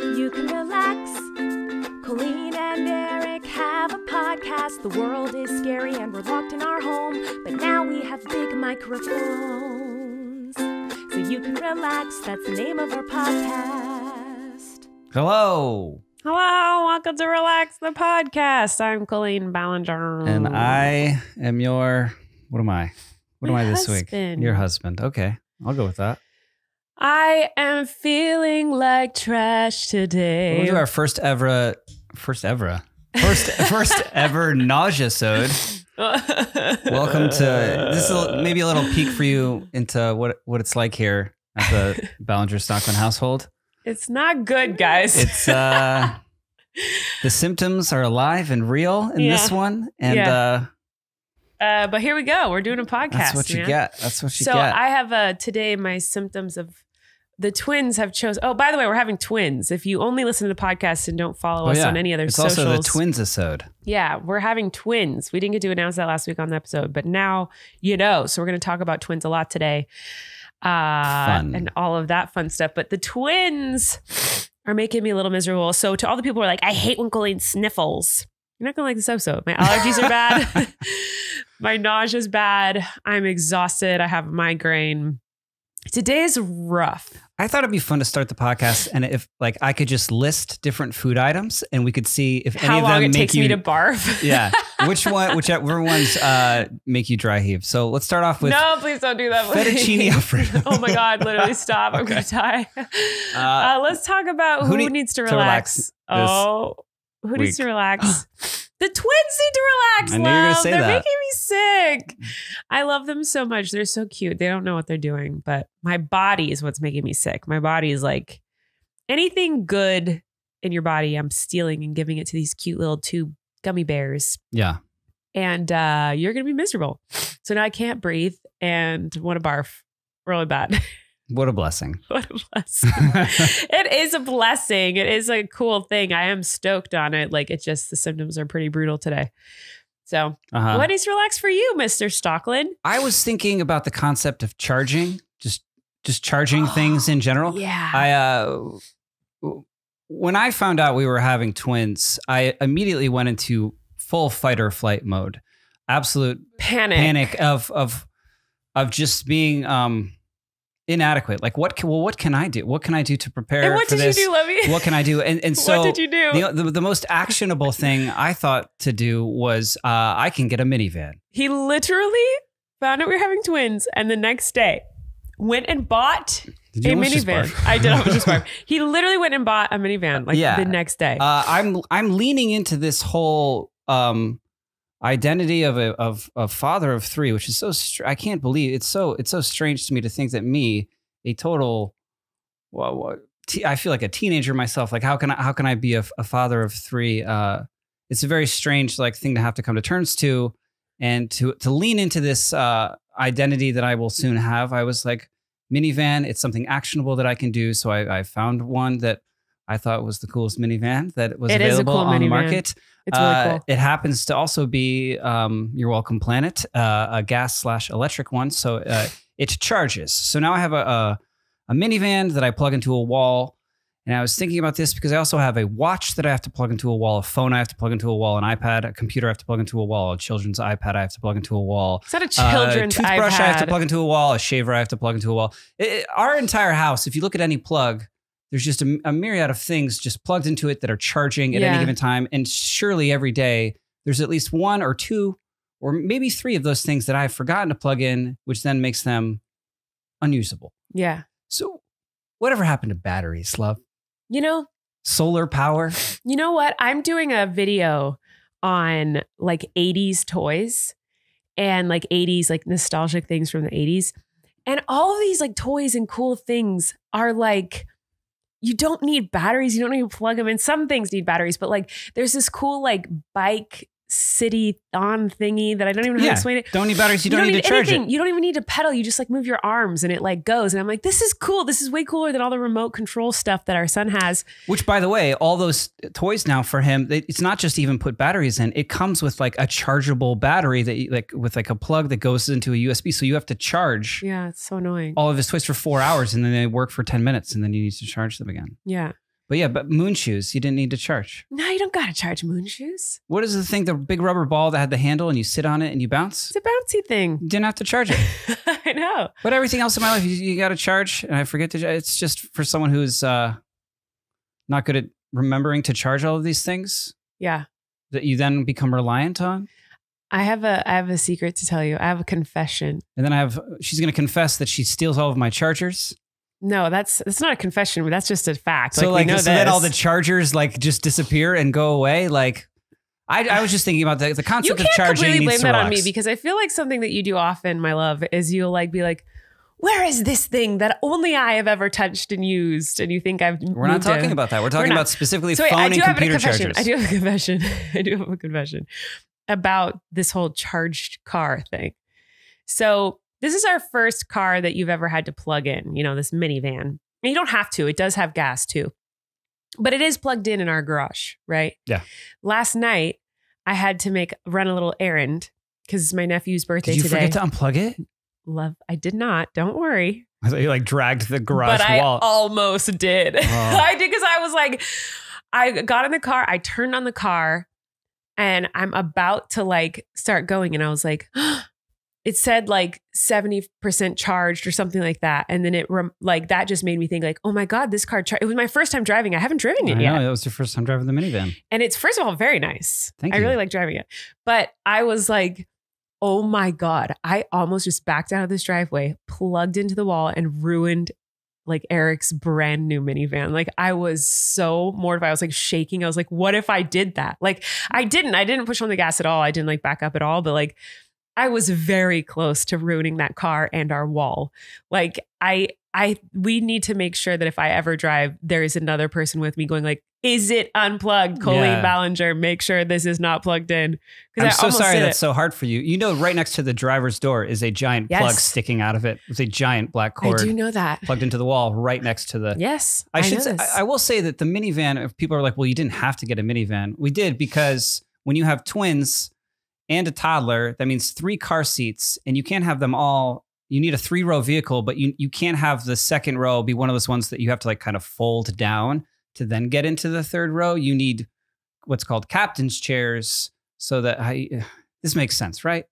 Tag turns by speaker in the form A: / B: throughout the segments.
A: You can relax. Colleen and Erik have a podcast. The world is scary and we're locked in our home, but now we have big microphones. So you can relax. That's the name of our podcast.
B: Hello.
C: Hello, welcome to Relax the Podcast. I'm Colleen Ballinger.
B: And I am your, what am I this week?
C: Husband.
B: Your husband. Okay, I'll go with that.
C: I am feeling like trash today.
B: We'll do our first ever nausea-sode. Welcome to, this is maybe a little peek for you into what it's like here at the Ballinger Stockland household.
C: It's not good, guys.
B: It's the symptoms are alive and real in this one, and
C: but here we go. We're doing a podcast.
B: that's what you get. That's what you get.
C: So I have today my symptoms of the twins have chosen. Oh, by the way, we're having twins. If you only listen to the podcast and don't follow us on any other socials,
B: it's also the twins-isode.
C: Yeah, we're having twins. We didn't get to announce that last week on the episode, but now you know. So we're going to talk about twins a lot today.
B: Fun.
C: And all of that fun stuff. But the twins are making me a little miserable. So to all the people who are like, I hate when Colleen sniffles. You're not going to like this episode. My allergies are bad. My nausea is bad. I'm exhausted. I have a migraine. Today is rough.
B: I thought it'd be fun to start the podcast, and if like I could just list different food items, and we could see if any of them
C: it takes me to barf.
B: Yeah, whichever ones make you dry heave. So let's start off with
C: no, please don't do that.
B: Fettuccine Alfredo.
C: Oh my God, literally stop! I'm gonna die. Let's talk about who needs to relax. Who needs to relax? The twins need to relax.
B: I knew you were gonna say
C: They're
B: that.
C: making me sick. I love them so much. They're so cute. They don't know what they're doing, but my body is what's making me sick. My body is like anything good in your body, I'm stealing and giving it to these cute little two gummy bears.
B: Yeah.
C: And you're going to be miserable. So now I can't breathe and want to barf really bad.
B: What a blessing.
C: What a blessing. It is a blessing. It is a cool thing. I am stoked on it. Like it's just the symptoms are pretty brutal today. So what needs to relax for you, Mr. Stockland?
B: I was thinking about the concept of charging, just charging things in general.
C: Yeah.
B: When I found out we were having twins, I immediately went into full fight or flight mode. Absolute panic of just being inadequate. Like what can I do? What can I do to prepare
C: and what
B: for
C: did
B: this?
C: You do, Lovey?
B: What can I do? And so
C: what did you do?
B: The most actionable thing I thought to do was I can get a minivan.
C: He literally found out we were having twins, and the next day went and bought a minivan. I did almost just barf. He literally went and bought a minivan the next day.
B: I'm leaning into this whole identity of father of three, which is so I can't believe it's so strange to me to think that me, a total, I feel like a teenager myself. Like how can I be a father of three? It's a very strange thing to have to come to terms to, and to lean into this identity that I will soon have. I was like, minivan, it's something actionable that I can do. So I found one that I thought was the coolest minivan that was available on the market.
C: It's really cool.
B: It happens to also be, You're Welcome Planet, a gas/electric one. So it charges. So now I have a minivan that I plug into a wall. And I was thinking about this because I also have a watch that I have to plug into a wall, a phone I have to plug into a wall, an iPad, a computer I have to plug into a wall, a children's iPad I have to plug into a wall.
C: Is that a children's
B: toothbrush
C: iPad?
B: I have to plug into a wall, a shaver I have to plug into a wall. Our entire house, if you look at any plug, there's just a myriad of things just plugged into it that are charging at any given time. And surely every day there's at least one or two or maybe three of those things that I've forgotten to plug in, which then makes them unusable.
C: Yeah.
B: So whatever happened to batteries, love?
C: You know,
B: solar power.
C: You know what? I'm doing a video on 80s toys and 80s nostalgic things from the 80s. And all of these toys and cool things are you don't need batteries. You don't need to plug them in. Some things need batteries, but there's this cool bike city on thingy that I don't even know how to explain it.
B: Don't need batteries. You don't need to charge it.
C: You don't even need to pedal. You just move your arms and it goes. And I'm like, this is cool. This is way cooler than all the remote control stuff that our son has.
B: Which, by the way, all those toys now for him, it's not just even put batteries in. It comes with a chargeable battery that with a plug that goes into a USB. So you have to charge.
C: Yeah, it's so annoying.
B: All of his toys for 4 hours and then they work for 10 minutes and then you need to charge them again.
C: Yeah.
B: But yeah, but moon shoes, you didn't need to charge.
C: No, you don't gotta charge moon shoes.
B: What is the thing, the big rubber ball that had the handle and you sit on it and you bounce?
C: It's a bouncy thing.
B: You didn't have to charge it.
C: I know.
B: But everything else in my life, you got to charge. And I forget to, it's just for someone who's not good at remembering to charge all of these things.
C: Yeah.
B: That you then become reliant on.
C: I have a secret to tell you. I have a confession.
B: And then she's going to confess that she steals all of my chargers.
C: No, that's not a confession, but that's just a fact.
B: So
C: like we know
B: so then all the chargers like just disappear and go away. Like I was just thinking about the concept of charging. You can't
C: completely blame that on me
B: rocks.
C: because I feel like something that you do often, my love, is you'll like be like, where is this thing that only I have ever touched and used? And you think
B: We're not talking about that. We're talking about specifically phone and computer chargers.
C: I do have a confession. I do have a confession about this whole charged car thing. So this is our first car that you've ever had to plug in, you know, this minivan. And you don't have to. It does have gas too. But it is plugged in our garage, right?
B: Yeah.
C: Last night, I had to run a little errand because it's my nephew's birthday today.
B: Did you forget to unplug it?
C: Love, I did not. Don't worry.
B: I thought you like dragged the garage
C: but
B: wall.
C: I almost did. I did because I was like, I got in the car, I turned on the car, and I'm about to like start going, and I was like, it said like 70% charged or something like that, and then it like that just made me think like, oh my god, this car. It was my first time driving. I haven't driven it yet.
B: That was your first time driving the minivan,
C: and it's first of all very nice.
B: Thank you.
C: I really like driving it, but I was like, oh my god, I almost just backed out of this driveway, plugged into the wall, and ruined like Erik's brand new minivan. Like I was so mortified. I was like shaking. I was like, what if I did that? Like I didn't push on the gas at all. I didn't like back up at all, but like I was very close to ruining that car and our wall. Like we need to make sure that if I ever drive, there is another person with me going like, is it unplugged? Colleen Ballinger, make sure this is not plugged in.
B: I'm so sorry that's so hard for you. You know, right next to the driver's door is a giant plug sticking out of it. It's a giant black cord.
C: I do know that.
B: Plugged into the wall right next to the...
C: Yes,
B: I will say that the minivan, if people are like, well, you didn't have to get a minivan. We did because when you have twins and a toddler, that means 3 car seats and you can't have them all... You need a 3-row vehicle, but you can't have the second row be one of those ones that you have to like kind of fold down to then get into the 3rd row. You need what's called captain's chairs so that this makes sense, right?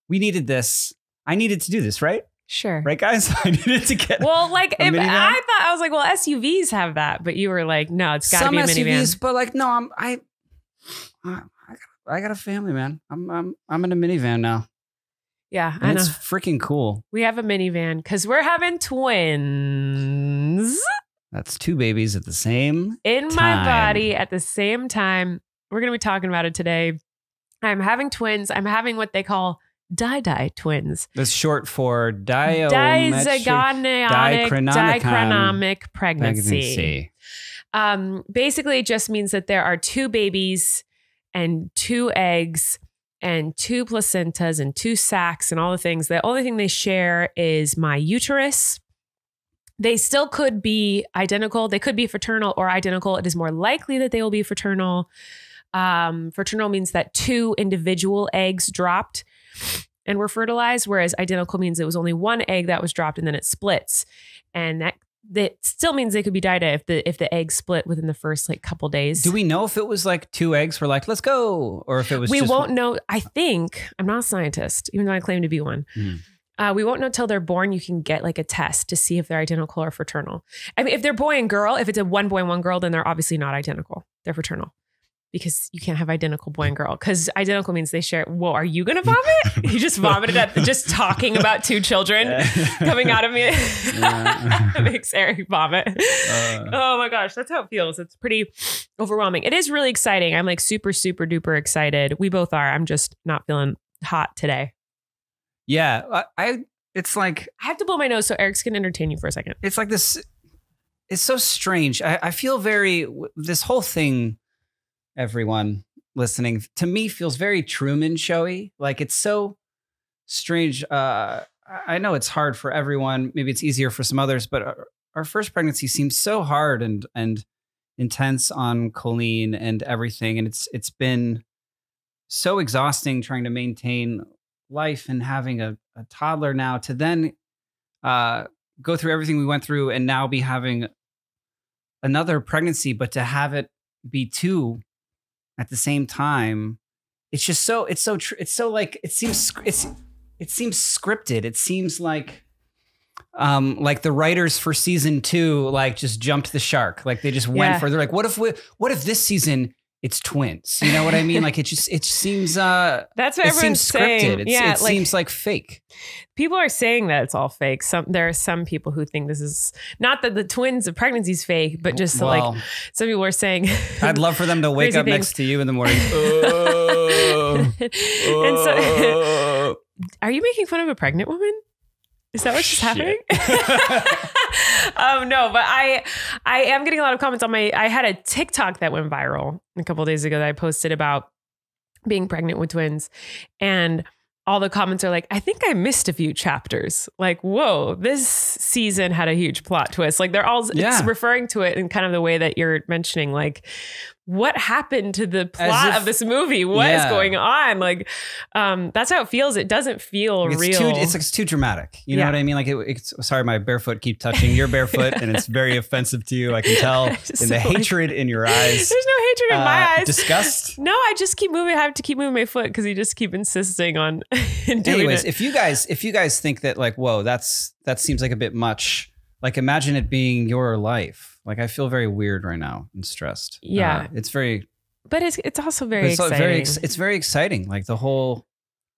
B: We needed this. I needed to do this, right?
C: Sure.
B: Right, guys? I needed to get
C: well, like I was like, well, SUVs have that, but you were like, no, it's got to be a minivan.
B: SUVs, but like, no, I got a family, man. I'm in a minivan now.
C: Yeah,
B: and it's freaking cool.
C: We have a minivan because we're having twins.
B: That's 2 babies at the same
C: in
B: time.
C: My body at the same time. We're going to be talking about it today. I'm having twins. I'm having what they call di twins.
B: That's short for
C: dichronomic pregnancy. Basically, it just means that there are 2 babies and 2 eggs and 2 placentas and 2 sacs and all the things. The only thing they share is my uterus. They still could be identical. They could be fraternal or identical. It is more likely that they will be fraternal. Fraternal means that 2 individual eggs dropped and were fertilized, whereas identical means it was only 1 egg that was dropped and then it splits. And that still means they could be di if the eggs split within the first like couple days.
B: Do we know if it was like 2 eggs were like, let's go? Or if it was
C: we won't know. I think, I'm not a scientist, even though I claim to be one. We won't know till they're born. You can get like a test to see if they're identical or fraternal. I mean, if they're boy and girl, if it's a 1 boy and 1 girl, then they're obviously not identical. They're fraternal. Because you can't have identical boy and girl. Because identical means they share. Whoa, are you going to vomit? You just vomited at just talking about 2 children coming out of me. It makes Erik vomit. Oh my gosh, that's how it feels. It's pretty overwhelming. It is really exciting. I'm like super, super duper excited. We both are. I'm just not feeling hot today.
B: Yeah, it's like...
C: I have to blow my nose so Erik's going to entertain you for a second.
B: It's like this... It's so strange. I feel very... This whole thing... Everyone listening to me feels very Truman Showy. Like it's so strange. I know it's hard for everyone. Maybe it's easier for some others, but our first pregnancy seems so hard and intense on Colleen and everything. And it's been so exhausting trying to maintain life and having a toddler now to then go through everything we went through and now be having another pregnancy, but to have it be 2 at the same time, it seems scripted. It seems like the writers for season 2 like just jumped the shark. Like they just went for. They're like, what if this season it's twins? You know what I mean? Like it seems.
C: That's what everyone's saying.
B: It seems like fake.
C: People are saying that it's all fake. There are some people who think this is not that the twins of pregnancy is fake, but just like some people are saying.
B: I'd love for them to wake up next to you in the morning.
C: And so, are you making fun of a pregnant woman? Is that what's just happening? No, but I am getting a lot of comments on I had a TikTok that went viral a couple of days ago that I posted about being pregnant with twins, and all the comments are like, I think I missed a few chapters. Like, whoa, this season had a huge plot twist. Like they're all it's referring to it in kind of the way that you're mentioning, like, what happened to the plot of this movie? What is going on? Like, that's how it feels. It doesn't feel real.
B: It's too dramatic. You know what I mean? Like, sorry, my barefoot keep touching your barefoot, and it's very offensive to you. I can tell in the hatred in your eyes.
C: There's no hatred in my eyes.
B: Disgust.
C: No, I just keep moving. I have to keep moving my foot because you just keep insisting on doing
B: Anyways,
C: it.
B: if you guys think that like, whoa, that seems like a bit much. Like, imagine it being your life. Like, I feel very weird right now and stressed.
C: Yeah.
B: It's very...
C: But it's also very exciting.
B: It's very exciting. Like, the whole...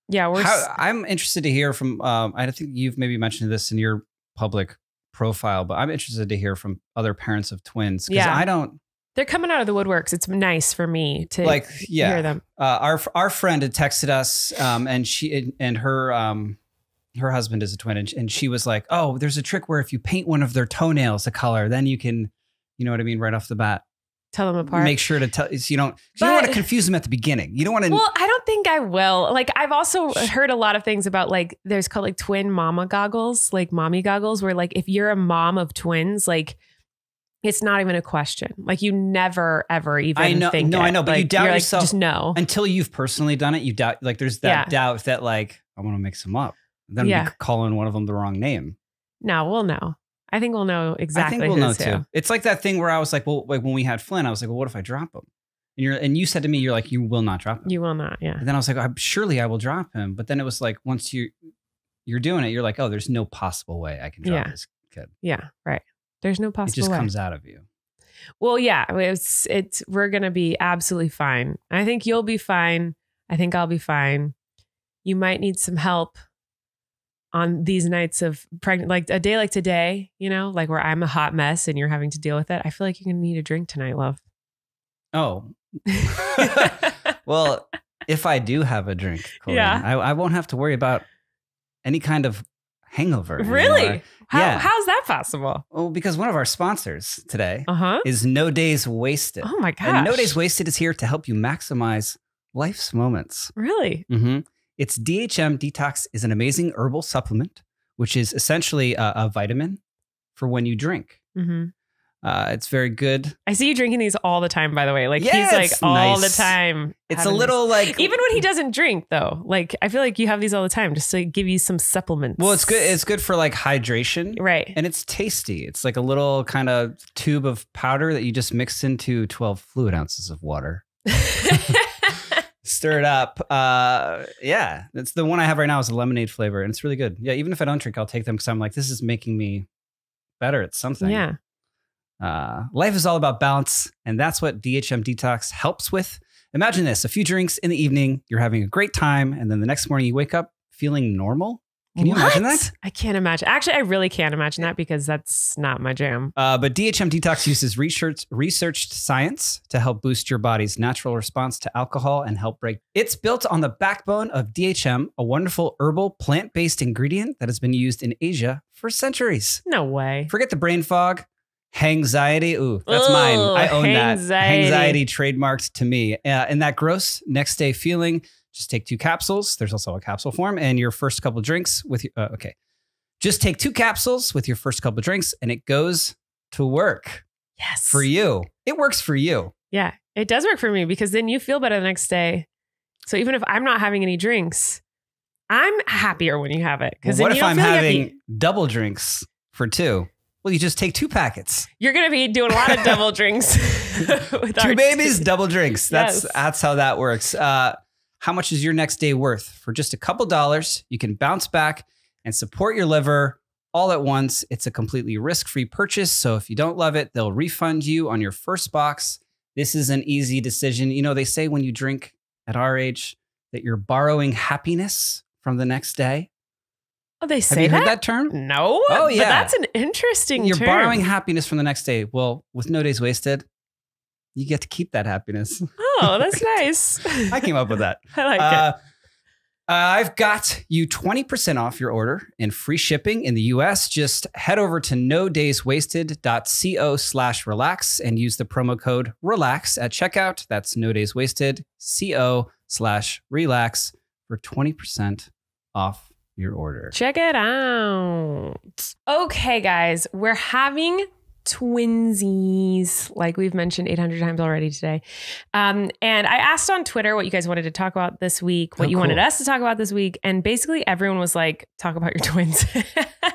C: Yeah,
B: I'm interested to hear from... I think you've maybe mentioned this in your public profile, but I'm interested to hear from other parents of twins. Because I don't...
C: They're coming out of the woodworks. It's nice for me to hear them.
B: Our friend had texted us, and she and her husband is a twin, and she was like, oh, there's a trick where if you paint one of their toenails a color, then you can, you know what I mean, right off the bat.
C: Tell them apart.
B: Make sure to tell, so you don't want to confuse them at the beginning. You don't want to.
C: Well, I don't think I will. Like, I've also heard a lot of things about like, there's called like twin mama goggles, like mommy goggles, where like, if you're a mom of twins, like, it's not even a question. Like, you never, ever even think
B: I know, but
C: like,
B: you doubt yourself.
C: Just know.
B: Until you've personally done it, you doubt, like, there's that doubt that like, I want to mix them up. Then we calling one of them the wrong name.
C: No, we'll know. I think we'll know exactly.
B: I think we'll know too. It's like that thing where I was like, well, like when we had Flynn, I was like, well, what if I drop him? And you said to me, you're like, you will not drop him.
C: You will not, yeah.
B: And then I was like, surely I will drop him. But then it was like, once you're doing it, you're like, oh, there's no possible way I can drop this kid.
C: Yeah, right. There's no possible way.
B: It just comes out of you.
C: Well, yeah, we're gonna be absolutely fine. I think you'll be fine. I think I'll be fine. You might need some help on these nights of pregnant, like a day like today, you know, like where I'm a hot mess and you're having to deal with it. I feel like you're going to need a drink tonight, love.
B: Oh, well, if I do have a drink, Colleen, I won't have to worry about any kind of hangover.
C: Really?
B: Anymore.
C: How's that possible?
B: Well, because one of our sponsors today is No Days Wasted.
C: Oh my gosh.
B: And No Days Wasted is here to help you maximize life's moments.
C: Really?
B: Mm-hmm. Its DHM Detox is an amazing herbal supplement, which is essentially a vitamin for when you drink.
C: Mm-hmm.
B: It's very good.
C: I see you drinking these all the time, by the way. Like he's like all the time.
B: It's a little like...
C: Even when he doesn't drink, though. Like, I feel like you have these all the time just to give you some supplements.
B: Well, it's good. It's good for like hydration.
C: Right.
B: And it's tasty. It's like a little kind of tube of powder that you just mix into 12 fluid ounces of water. Stir it up. That's the one I have right now is a lemonade flavor, and it's really good. Yeah, even if I don't drink, I'll take them because I'm like, this is making me better at something.
C: Yeah.
B: Life is all about balance, and that's what DHM Detox helps with. Imagine this: a few drinks in the evening, you're having a great time, and then the next morning you wake up feeling normal. Can you imagine that?
C: I can't imagine. Actually, I really can't imagine that because that's not my jam.
B: But DHM Detox uses researched science to help boost your body's natural response to alcohol and help break. It's built on the backbone of DHM, a wonderful herbal plant-based ingredient that has been used in Asia for centuries.
C: No way.
B: Forget the brain fog. Hangxiety. Ooh, that's mine. I own that. Hangxiety trademarked to me. And that gross next day feeling. Just take 2 capsules. There's also a capsule form, and your first couple drinks with just take 2 capsules with your first couple drinks, and it goes to work.
C: Yes,
B: for you. It works for you.
C: Yeah, it does work for me because then you feel better the next day. So even if I'm not having any drinks, I'm happier when you have it.
B: Because what if I'm having double drinks for 2? Well, you just take 2 packets.
C: You're going to be doing a lot of double drinks. With
B: 2 babies, double drinks.
C: Yes.
B: That's how that works. How much is your next day worth? For just a couple dollars, you can bounce back and support your liver all at once. It's a completely risk-free purchase. So if you don't love it, they'll refund you on your first box. This is an easy decision. You know, they say when you drink at our age that you're borrowing happiness from the next day.
C: Oh, they say
B: Have you
C: that?
B: heard that term?
C: No.
B: Oh, yeah.
C: But that's an interesting
B: You're
C: term.
B: borrowing happiness from the next day. Well, with No Days Wasted, you get to keep that happiness.
C: Oh, that's nice.
B: I came up with that.
C: I like it.
B: I've got you 20% off your order and free shipping in the US. Just head over to nodayswasted.co/relax and use the promo code RELAX at checkout. That's nodayswasted.co/relax for 20% off your order.
C: Check it out. Okay, guys, we're having twinsies, like we've mentioned 800 times already today. And I asked on Twitter what you guys wanted to talk about this week, what you wanted us to talk about this week. And basically everyone was like, talk about your twins.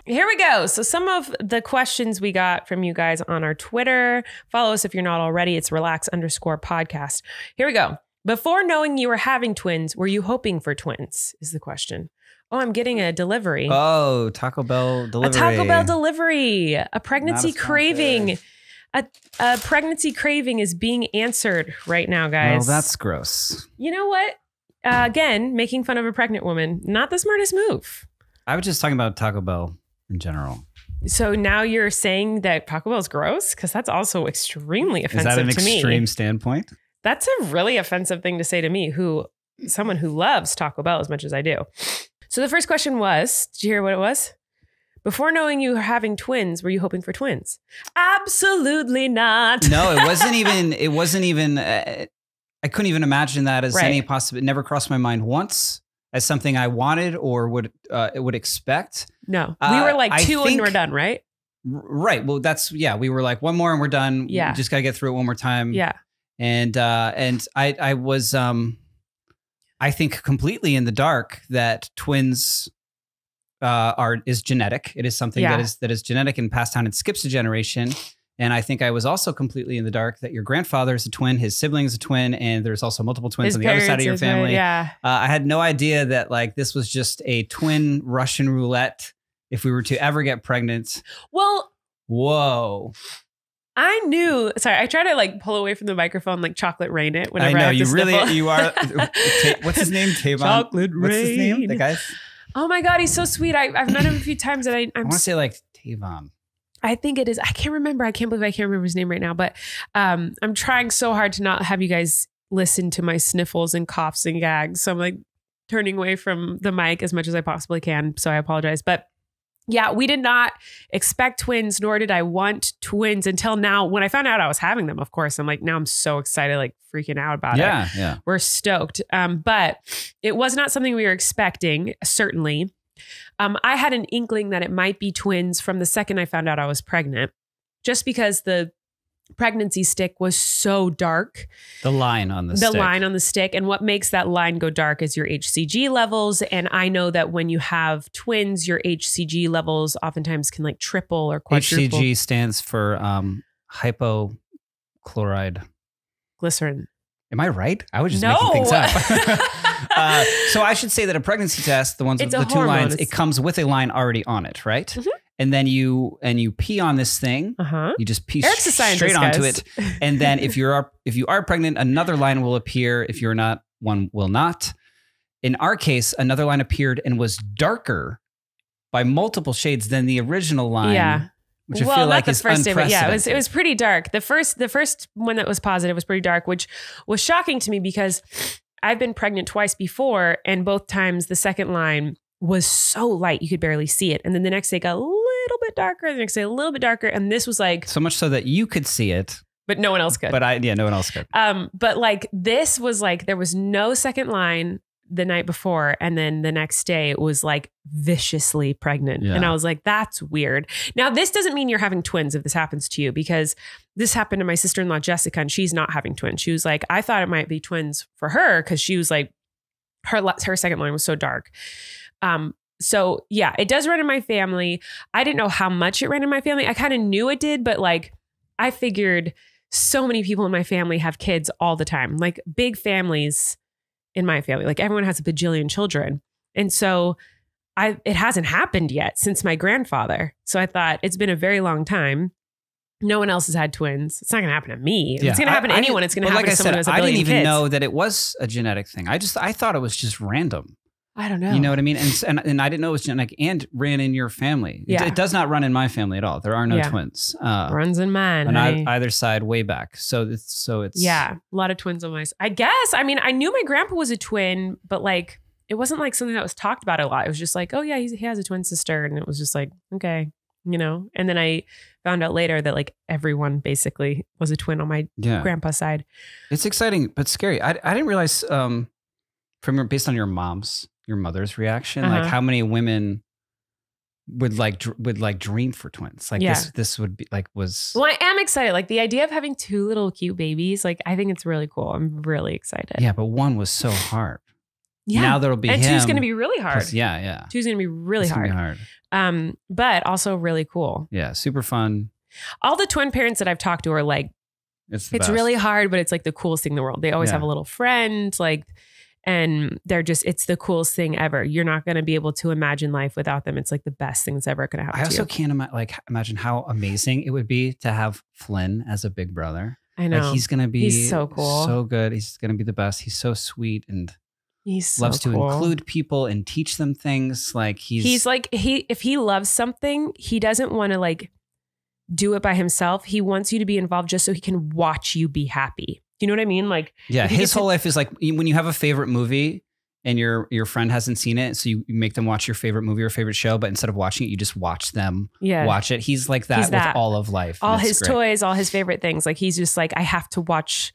C: Here we go. So some of the questions we got from you guys on our Twitter, follow us if you're not already. It's relax_podcast. Here we go. Before knowing you were having twins, were you hoping for twins? Is the question. Oh, I'm getting a delivery.
B: Oh, Taco Bell delivery.
C: A Taco Bell delivery. A pregnancy craving. A pregnancy craving is being answered right now, guys.
B: Well, that's gross.
C: You know what? Again, making fun of a pregnant woman. Not the smartest move.
B: I was just talking about Taco Bell in general.
C: So now you're saying that Taco Bell is gross? Because that's also extremely offensive to me.
B: Is that an extreme standpoint?
C: That's a really offensive thing to say to me, someone who loves Taco Bell as much as I do. So the first question was, did you hear what it was? Before knowing you were having twins, were you hoping for twins? Absolutely not.
B: No, it wasn't even, I couldn't even imagine that as any possibility. It never crossed my mind once as something I wanted or would expect.
C: No, we were like 2 and we're done, right?
B: Right. Well, we were like 1 more and we're done.
C: Yeah.
B: We just got to get through it one more time.
C: Yeah.
B: And I was, I think completely in the dark that twins is genetic. It is something that is genetic and passed down and skips a generation. And I think I was also completely in the dark that your grandfather is a twin, his sibling is a twin, and there's also multiple twins on the other side of your family.
C: Yeah.
B: I had no idea that like this was just a twin Russian roulette if we were to ever get pregnant.
C: Well,
B: whoa.
C: I knew. Sorry, I try to like pull away from the microphone, like chocolate rain it. Whenever
B: I know
C: I have to sniffle.
B: you are. What's his name? Tavon.
C: Chocolate rain.
B: What's his name? The guy.
C: Oh my God, he's so sweet. I've met him a few times, and
B: I want to say like Tavon.
C: I think it is. I can't remember. I can't believe I can't remember his name right now. But I'm trying so hard to not have you guys listen to my sniffles and coughs and gags. So I'm like turning away from the mic as much as I possibly can. So I apologize. But yeah, we did not expect twins, nor did I want twins until now. When I found out I was having them, of course, I'm like, now I'm so excited, like freaking out about it.
B: Yeah.
C: We're stoked. But it was not something we were expecting, certainly. I had an inkling that it might be twins from the second I found out I was pregnant, just because the pregnancy stick was so dark.
B: The line on the stick. And what makes that line go dark is your HCG levels. And I know that when you have twins, your HCG levels oftentimes can like triple or quadruple.
C: HCG
B: stands for hypochloride.
C: Glycerin.
B: Am I right? I was just making things up. So I should say that a pregnancy test, the ones with the 2 lines, it comes with a line already on it, right? Mm-hmm. And then you pee on this thing. You just pee straight onto it. And then if you are pregnant, another line will appear. If you're not, one will not. In our case, another line appeared and was darker by multiple shades than the original line.
C: Yeah.
B: Which I feel like is unprecedented.
C: Yeah, it was pretty dark. The first one that was positive was pretty dark, which was shocking to me because I've been pregnant twice before, and both times the second line was so light you could barely see it. And then the next day it got a little bit darker, the next day a little bit darker, and this was like
B: so much so that you could see it,
C: but no one else could.
B: But no one else could.
C: But like this was like there was no second line the night before, and then the next day it was like viciously pregnant. Yeah. And I was like, that's weird. Now, this doesn't mean you're having twins if this happens to you, because this happened to my sister-in-law, Jessica, and she's not having twins. She was like, I thought it might be twins for her because she was like, her second line was so dark. So yeah, it does run in my family. I didn't know how much it ran in my family. I kind of knew it did, but like I figured so many people in my family have kids all the time, like big families in my family. Like everyone has a bajillion children. And so it hasn't happened yet since my grandfather. So I thought it's been a very long time. No one else has had twins. It's not going to happen to me. If it's going to happen to anyone. It's going to happen to someone who has a billion kids.
B: I didn't even know that it was a genetic thing. I thought it was just random.
C: I don't know.
B: You know what I mean? And I didn't know it was genetic and ran in your family.
C: Yeah.
B: It does not run in my family at all. There are no twins.
C: Runs in mine.
B: On either side, way back. So it's
C: yeah, a lot of twins on my side. I guess. I mean, I knew my grandpa was a twin, but like it wasn't like something that was talked about a lot. It was just like, oh yeah, he has a twin sister, and it was just like, okay, you know. And then I found out later that like everyone basically was a twin on my grandpa's side.
B: It's exciting but scary. I didn't realize based on your mother's reaction, like how many women would dream for twins. Like this would be like
C: Well, I am excited. Like the idea of having 2 little cute babies, like I think it's really cool. I'm really excited.
B: Yeah, but 1 was so hard.
C: Yeah.
B: Now there'll be
C: and
B: him.
C: 2's going to be really hard.
B: Plus, yeah.
C: 2's going to be really hard.
B: Gonna be hard.
C: But also really cool.
B: Yeah, super fun.
C: All the twin parents that I've talked to are like, it's really hard, but it's like the coolest thing in the world. They always have a little friend, like, and it's the coolest thing ever. You're not going to be able to imagine life without them. It's like the best thing that's ever going to happen.
B: I also can't imagine how amazing it would be to have Flynn as a big brother.
C: I know.
B: Like he's
C: so cool.
B: So good. He's going to be the best. He's so sweet and
C: he's
B: loves
C: so
B: to
C: cool.
B: include people and teach them things. Like
C: he's like, if he loves something, he doesn't want to like do it by himself. He wants you to be involved just so he can watch you be happy. Do you know what I mean? Like,
B: yeah, his whole life is like when you have a favorite movie and your friend hasn't seen it, so you make them watch your favorite movie or favorite show, but instead of watching it, you just watch them watch it. He's like that with all of life.
C: All his toys, all his favorite things. Like he's just like, I have to watch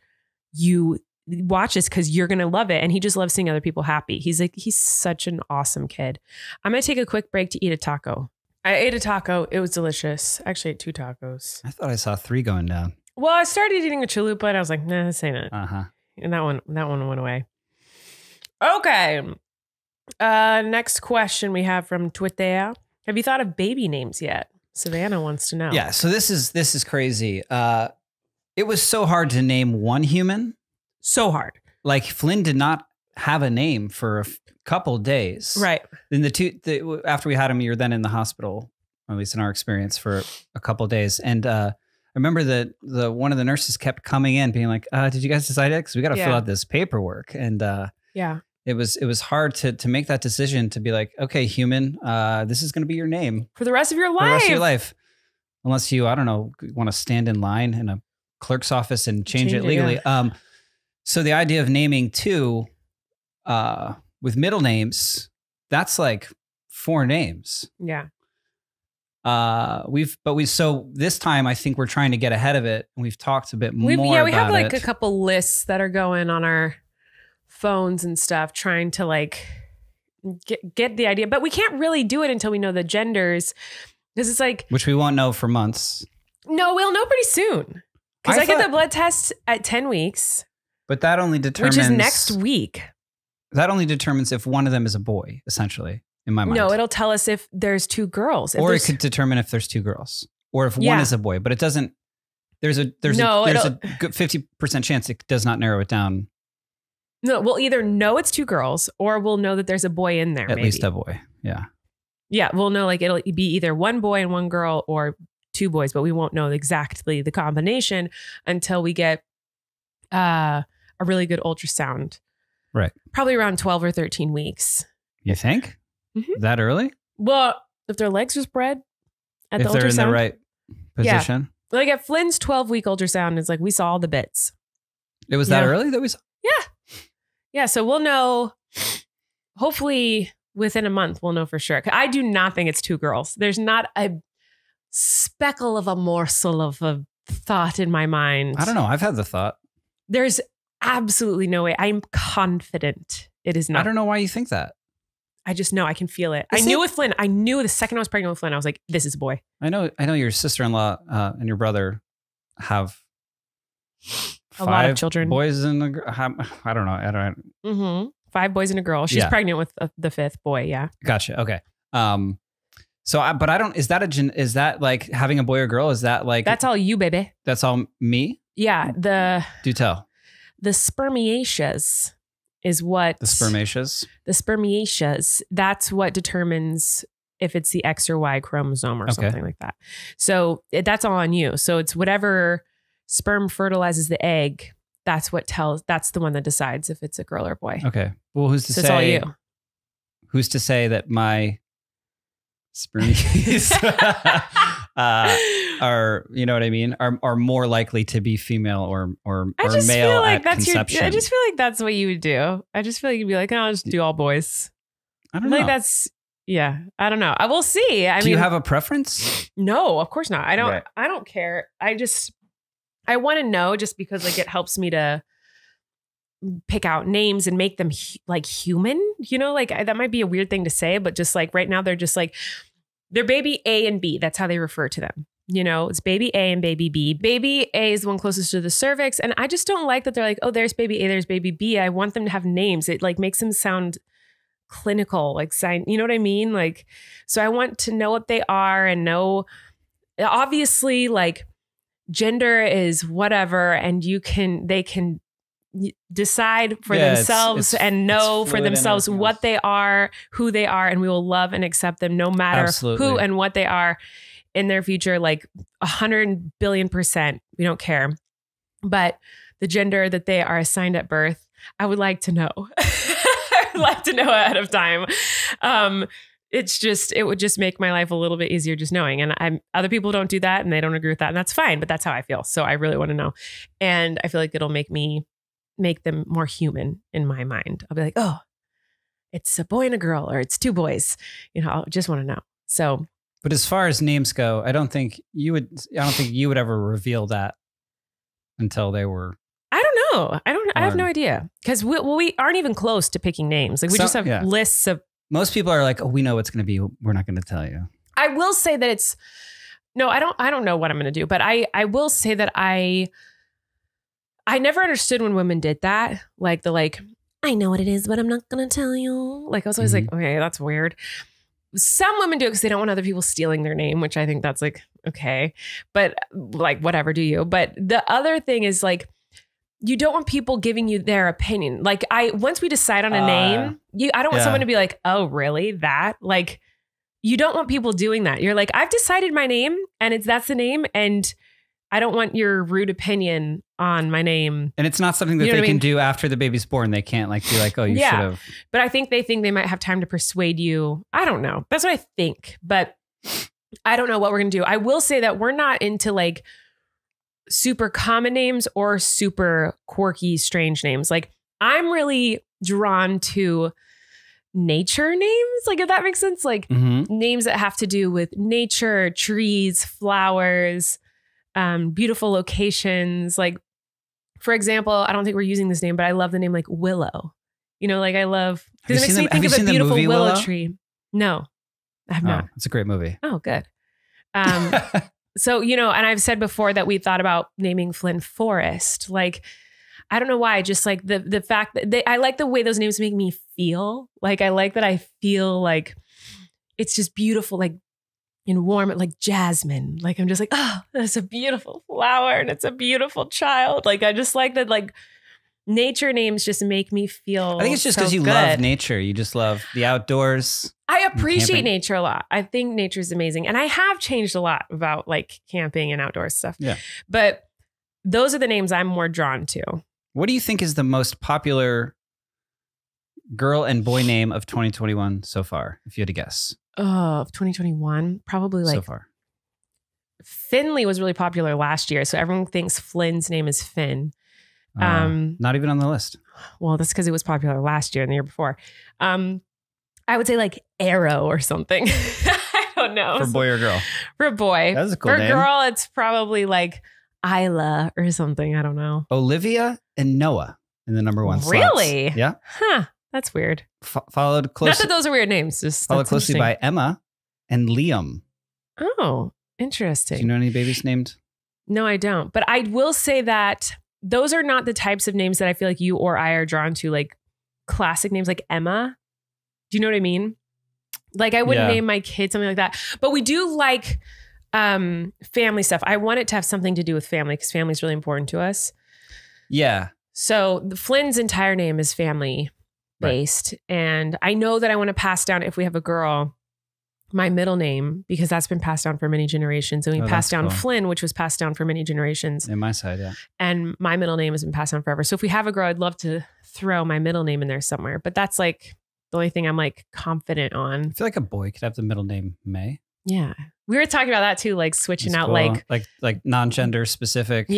C: you watch this because you're going to love it. And he just loves seeing other people happy. He's such an awesome kid. I'm going to take a quick break to eat a taco. I ate a taco. It was delicious. Actually, I ate 2 tacos.
B: I thought I saw 3 going down.
C: Well, I started eating a chalupa and I was like, nah, this ain't it.
B: Uh-huh.
C: And that one went away. Okay. Next question we have from Twitter. Have you thought of baby names yet? Savannah wants to know.
B: Yeah. So this is crazy. It was so hard to name one human.
C: So hard.
B: Like Flynn did not have a name for a couple days.
C: Right.
B: Then after we had him, you were then in the hospital, or at least in our experience, for a couple days. And I remember that one of the nurses kept coming in being like, did you guys decide it? Because we got to fill out this paperwork. And it was hard to make that decision to be like, okay, human, this is going to be your name.
C: For the rest of your life.
B: For the rest of your life. Unless you, I don't know, want to stand in line in a clerk's office and change it legally. Yeah. So the idea of naming 2 with middle names, that's like 4 names.
C: Yeah.
B: So this time I think we're trying to get ahead of it, and we've talked a bit more.
C: We have like a couple lists that are going on our phones and stuff, trying to like get the idea, but we can't really do it until we know the genders, because it's like,
B: which we won't know for months.
C: No, we'll know pretty soon, because I get the blood test at 10 weeks.
B: But that only determines...
C: Which is next week.
B: That only determines if one of them is a boy, essentially, in my mind.
C: No, it'll tell us if there's 2 girls.
B: Or it could determine if there's 2 girls. Or if one is a boy. But it doesn't... There's a good 50% chance it does not narrow it down.
C: No, we'll either know it's 2 girls, or we'll know that there's a boy in there.
B: At least a boy, yeah.
C: Yeah, we'll know like it'll be either 1 boy and 1 girl, or 2 boys, but we won't know exactly the combination until we get... a really good ultrasound.
B: Right.
C: Probably around 12 or 13 weeks.
B: You think? Mm-hmm. That early?
C: Well, if their legs are spread at the ultrasound. If
B: they're in the right position.
C: Yeah. Like at Flynn's 12-week ultrasound, it's like we saw all the bits.
B: It was that early that we saw?
C: Yeah. Yeah. So we'll know, hopefully within a month, we'll know for sure. I do not think it's 2 girls. There's not a speckle of a morsel of a thought in my mind.
B: I don't know. I've had the thought.
C: There's absolutely no way. I'm confident it is not.
B: I don't know why you think that.
C: I just know. I can feel it. I knew with Flynn. I knew the second I was pregnant with Flynn, I was like, this is a boy.
B: I know your sister-in-law and your brother have
C: a lot of children.
B: Boys and a girl. I don't know.
C: 5 boys and a girl. She's pregnant with the 5th boy. Yeah.
B: Gotcha. Okay. But I don't, is that like having a boy or girl? Is that like,
C: That's all you, baby.
B: that's all me?
C: Yeah.
B: Do tell.
C: The spermiaceous is what.
B: The spermaceous?
C: The spermiaceous. That's what determines if it's the X or Y chromosome or something like that. So that's all on you. So it's whatever sperm fertilizes the egg. That's the one that decides if it's a girl or a boy.
B: Okay. Well, who's to say?
C: It's all you.
B: Who's to say that my spermies are, you know what I mean? Are more likely to be female or male at conception.
C: I just feel like that's what you would do. I just feel like you'd be like, oh, I'll just do all boys.
B: I don't know.
C: Like I don't know. I will see. I mean,
B: do you have a preference?
C: No, of course not. I don't.
B: Right.
C: I don't care. I want to know just because like it helps me to pick out names and make them like human. You know, like that might be a weird thing to say, but just like right now they're just like they're baby A and B. That's how they refer to them. You know, it's baby A and baby B. Baby A is the one closest to the cervix, and I just don't like that they're like, oh, there's baby A, there's baby B. I want them to have names. It like makes them sound clinical, like you know what I mean? Like, so I want to know what they are and know, obviously, like gender is whatever, and they can decide for themselves and know for themselves what they are, who they are, and we will love and accept them no matter who and what they are in their future, like 100 billion%. We don't care. But the gender that they are assigned at birth, I would like to know. I would like to know ahead of time. It would just make my life a little bit easier just knowing. And other people don't do that and they don't agree with that. And that's fine, but that's how I feel. So I really want to know. And I feel like it'll make them more human in my mind. I'll be like, oh, it's a boy and a girl, or it's two boys. You know, I just want to know. So,
B: but as far as names go, I don't think you would ever reveal that until they were.
C: I don't know. I have no idea, because we aren't even close to picking names. Like we just have lists of. Most
B: people are like, oh, we know what's going to be. We're not going to tell you.
C: I will say that I don't know what I'm going to do, but I will say that I never understood when women did that. Like I know what it is, but I'm not going to tell you. Like I was always like, okay, that's weird. Some women do it because they don't want other people stealing their name, which I think that's like, okay, but like, whatever, do you? But the other thing is like, you don't want people giving you their opinion. Like once we decide on a name, I don't want someone to be like, oh, really? That? Like, you don't want people doing that. You're like, I've decided my name and that's the name. And I don't want your rude opinion on my name. And
B: it's not something that they can do after the baby's born. They can't like be like, oh, you should have.
C: But I think they think they might have time to persuade you. I don't know. That's what I think. But I don't know what we're going to do. I will say that we're not into like super common names or super quirky, strange names. Like I'm really drawn to nature names. Like if that makes sense, like names that have to do with nature, trees, flowers, beautiful locations. Like, for example, I don't think we're using this name, but I love the name like Willow. You know, like I love, because it makes me think of a beautiful willow tree. No, I have not.
B: It's a great movie.
C: Oh, good. So, you know, and I've said before that we thought about naming Flynn Forest. Like, I don't know why, just like the fact that I like the way those names make me feel. Like, I like that I feel like it's just beautiful, like, and warm, like jasmine. Like I'm just like, oh, that's a beautiful flower and it's a beautiful child. Like I just like that, like nature names just make me feel.
B: I think it's just because you love nature. You just love the outdoors.
C: I appreciate nature a lot. I think nature is amazing. And I have changed a lot about like camping and outdoor stuff.
B: Yeah.
C: But those are the names I'm more drawn to.
B: What do you think is the most popular girl and boy name of 2021 so far, if you had to guess?
C: Of 2021, probably like
B: so far.
C: Finley was really popular last year, so everyone thinks Flynn's name is Finn.
B: Not even on the list.
C: Well, that's because it was popular last year and the year before. I would say like Arrow or something. I don't know.
B: For boy or girl?
C: For a boy.
B: That's a cool name.
C: For girl, it's probably like Isla or something. I don't know.
B: Olivia and Noah in the number one slots.
C: Really?
B: Yeah.
C: Huh. That's weird.
B: Followed closely.
C: Not that those are weird names. Just
B: followed closely by Emma and Liam.
C: Oh, interesting.
B: Do you know any babies named?
C: No, I don't. But I will say that those are not the types of names that I feel like you or I are drawn to, like classic names like Emma. Do you know what I mean? Like I wouldn't name my kid something like that. But we do like family stuff. I want it to have something to do with family because family is really important to us.
B: Yeah.
C: So the Flynn's entire name is family based. Right. And I know that I want to pass down, if we have a girl, my middle name, because that's been passed down for many generations. And we passed down Flynn, which was passed down for many generations.
B: In my side, yeah.
C: And my middle name has been passed down forever. So if we have a girl, I'd love to throw my middle name in there somewhere. But that's like the only thing I'm like confident on.
B: I feel like a boy could have the middle name May.
C: Yeah. We were talking about that too, like switching out
B: cool. like non-gender specific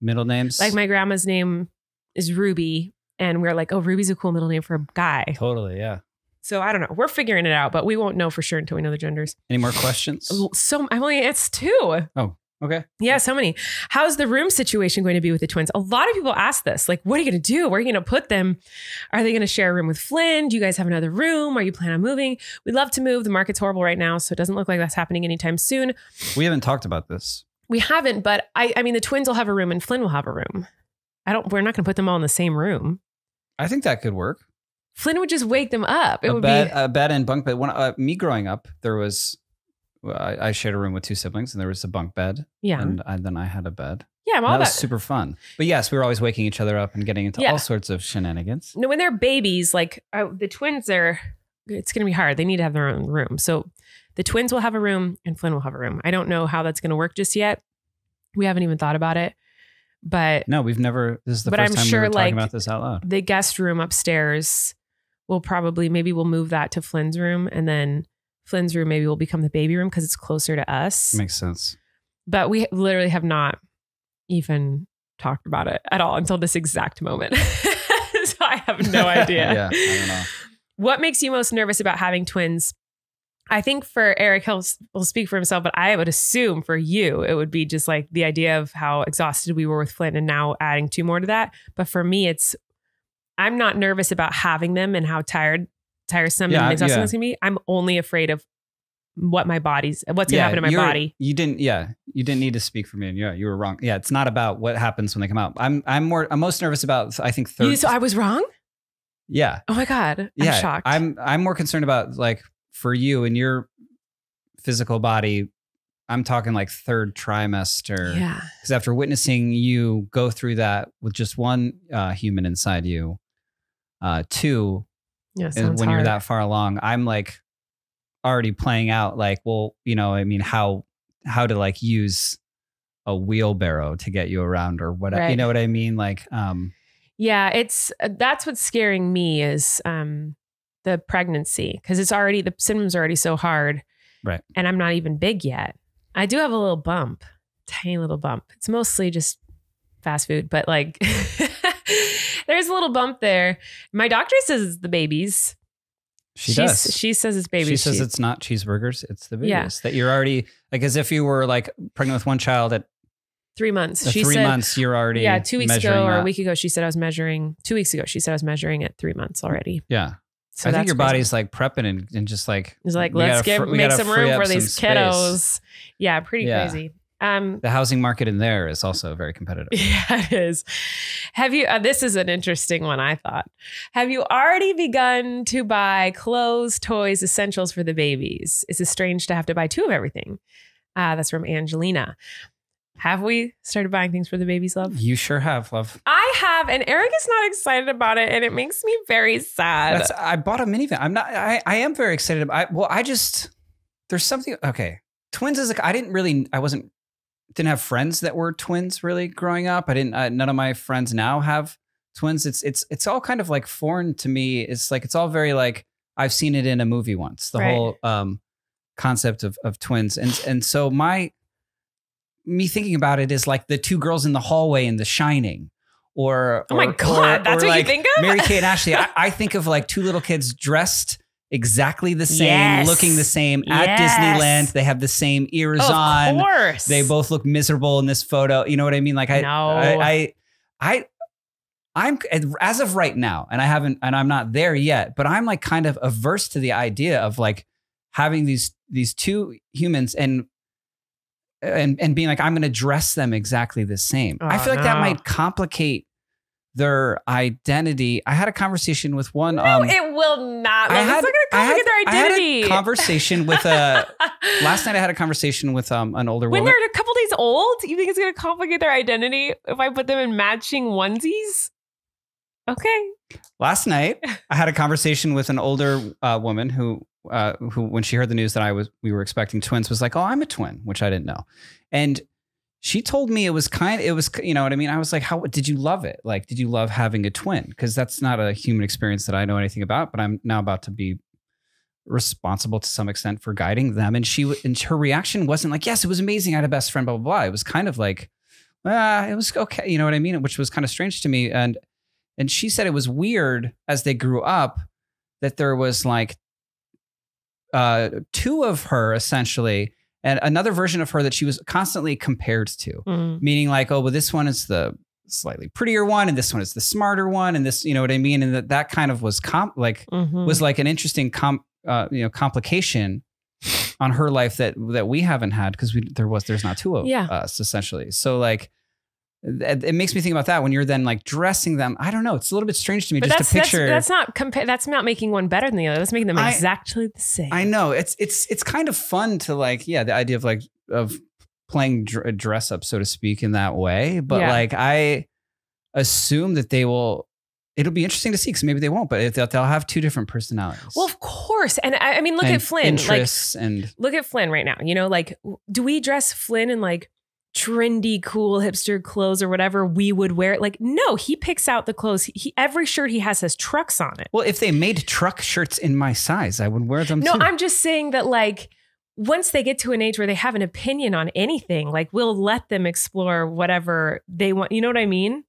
B: middle names.
C: Like my grandma's name is Ruby. And we're like, oh, Ruby's a cool middle name for a guy.
B: Totally, yeah.
C: So I don't know. We're figuring it out, but we won't know for sure until we know the genders.
B: Any more questions?
C: So it's 2.
B: Oh, okay.
C: Yeah, so many. How's the room situation going to be with the twins? A lot of people ask this. Like, what are you going to do? Where are you going to put them? Are they going to share a room with Flynn? Do you guys have another room? Are you planning on moving? We'd love to move. The market's horrible right now, so it doesn't look like that's happening anytime soon.
B: We haven't talked about this.
C: We haven't, but I mean, the twins will have a room and Flynn will have a room. We're not going to put them all in the same room.
B: I think that could work.
C: Flynn would just wake them up.
B: A bed and bunk bed. When me growing up, there was I shared a room with 2 siblings, and there was a bunk bed. Yeah, and then I had a bed.
C: Yeah,
B: that was super fun. But yes, we were always waking each other up and getting into all sorts of shenanigans.
C: No, when they're babies, like the twins, it's going to be hard. They need to have their own room. So the twins will have a room, and Flynn will have a room. I don't know how that's going to work just yet. We haven't even thought about it. But
B: no, we've never. This is the first time we were talking about this out loud.
C: The guest room upstairs we'll move that to Flynn's room, and then Flynn's room maybe will become the baby room because it's closer to us.
B: Makes sense.
C: But we literally have not even talked about it at all until this exact moment. So I have no idea.
B: Yeah, I don't know.
C: What makes you most nervous about having twins? I think for Erik, he'll speak for himself, but I would assume for you, it would be just like the idea of how exhausted we were with Flynn and now adding 2 more to that. But for me, I'm not nervous about having them and how tiresome and exhausting it's gonna be. I'm only afraid of what's gonna happen to my body.
B: You didn't need to speak for me, and you were wrong. Yeah, it's not about what happens when they come out. I'm most nervous about, I think,
C: So I was wrong?
B: Yeah.
C: Oh my God. I'm shocked.
B: I'm more concerned about, like, for you and your physical body, I'm talking like 3rd trimester.
C: Yeah.
B: Because after witnessing you go through that with just one human inside you, 2, and when you're that far along, I'm like already playing out like, well, I mean, how to like use a wheelbarrow to get you around or whatever. Right. You know what I mean? Like,
C: yeah, that's what's scaring me is the pregnancy, because the symptoms are already so hard.
B: Right.
C: And I'm not even big yet. I do have a little bump, tiny little bump. It's mostly just fast food, but like there's a little bump there. My doctor says it's the babies. She does. She says it's babies.
B: She says it's not cheeseburgers. It's the babies. Yeah. That you're already, like, as if you were like pregnant with one child at
C: 3 months.
B: She said 3 months, you're already
C: 2 weeks ago or a week ago, she said I was measuring. 2 weeks ago, she said I was measuring at 3 months already.
B: Yeah. So I think your body's like prepping and just like,
C: it's like, let's make some room for these kiddos. Space. Yeah, pretty crazy.
B: The housing market in there is also very competitive.
C: Yeah, it is. Have you, this is an interesting one, I thought. Have you already begun to buy clothes, toys, essentials for the babies? Is it strange to have to buy 2 of everything? That's from Angelina. Have we started buying things for the babies, love?
B: You sure have, love.
C: I have, and Erik is not excited about it, and it makes me very sad.
B: I bought a minivan. I am very excited. There's something, okay. Twins is like, didn't have friends that were twins really growing up. None of my friends now have twins. It's all kind of like foreign to me. It's like, it's all very like, I've seen it in a movie once, the whole concept of twins. And so me thinking about it is like the 2 girls in the hallway in The Shining, or
C: oh my God, that's what like you think of?
B: Mary-Kate and Ashley. I think of like 2 little kids dressed exactly the same, looking the same at Disneyland. They have the same ears on. Of course, they both look miserable in this photo. You know what I mean? Like I'm as of right now, and I'm not there yet, but I'm like kind of averse to the idea of like having these 2 humans and being like, I'm going to dress them exactly the same. I feel like that might complicate their identity. I had a conversation with one.
C: No, it will not. It's not going to complicate their identity.
B: I had a conversation with last night I had a conversation with an older woman.
C: When they're a couple days old, you think it's going to complicate their identity if I put them in matching onesies? Okay.
B: Last night I had a conversation with an older woman who when she heard the news that we were expecting twins was like, "Oh, I'm a twin," which I didn't know. And she told me it was, you know what I mean? I was like, how did you love it? Like, did you love having a twin? Because that's not a human experience that I know anything about, but I'm now about to be responsible to some extent for guiding them. And her reaction wasn't like, yes, it was amazing. I had a best friend, blah, blah, blah. It was kind of like, it was okay. You know what I mean? Which was kind of strange to me. And she said it was weird as they grew up that there was like two of her essentially, and another version of her that she was constantly compared to, meaning like, oh, well, this one is the slightly prettier one, and this one is the smarter one, and this, you know what I mean, and that kind of was was like an interesting complication on her life that we haven't had because there's not two of us essentially. So like, it makes me think about that when you're then like dressing them. I don't know. It's a little bit strange to me just to picture.
C: That's not making one better than the other. That's making them exactly the same.
B: I know. It's kind of fun to like, the idea of like, of playing dress up, so to speak, in that way. But like, I assume that it'll be interesting to see because maybe they won't, but they'll have two different personalities.
C: Well, of course. And I mean, look at Flynn.
B: Interests
C: look at Flynn right now. You know, like, do we dress Flynn in like trendy, cool hipster clothes or whatever we would wear? Like, no, he picks out the clothes. Every shirt he has trucks on it.
B: Well, if they made truck shirts in my size, I would wear them too.
C: No, I'm just saying that like, once they get to an age where they have an opinion on anything, like we'll let them explore whatever they want. You know what I mean?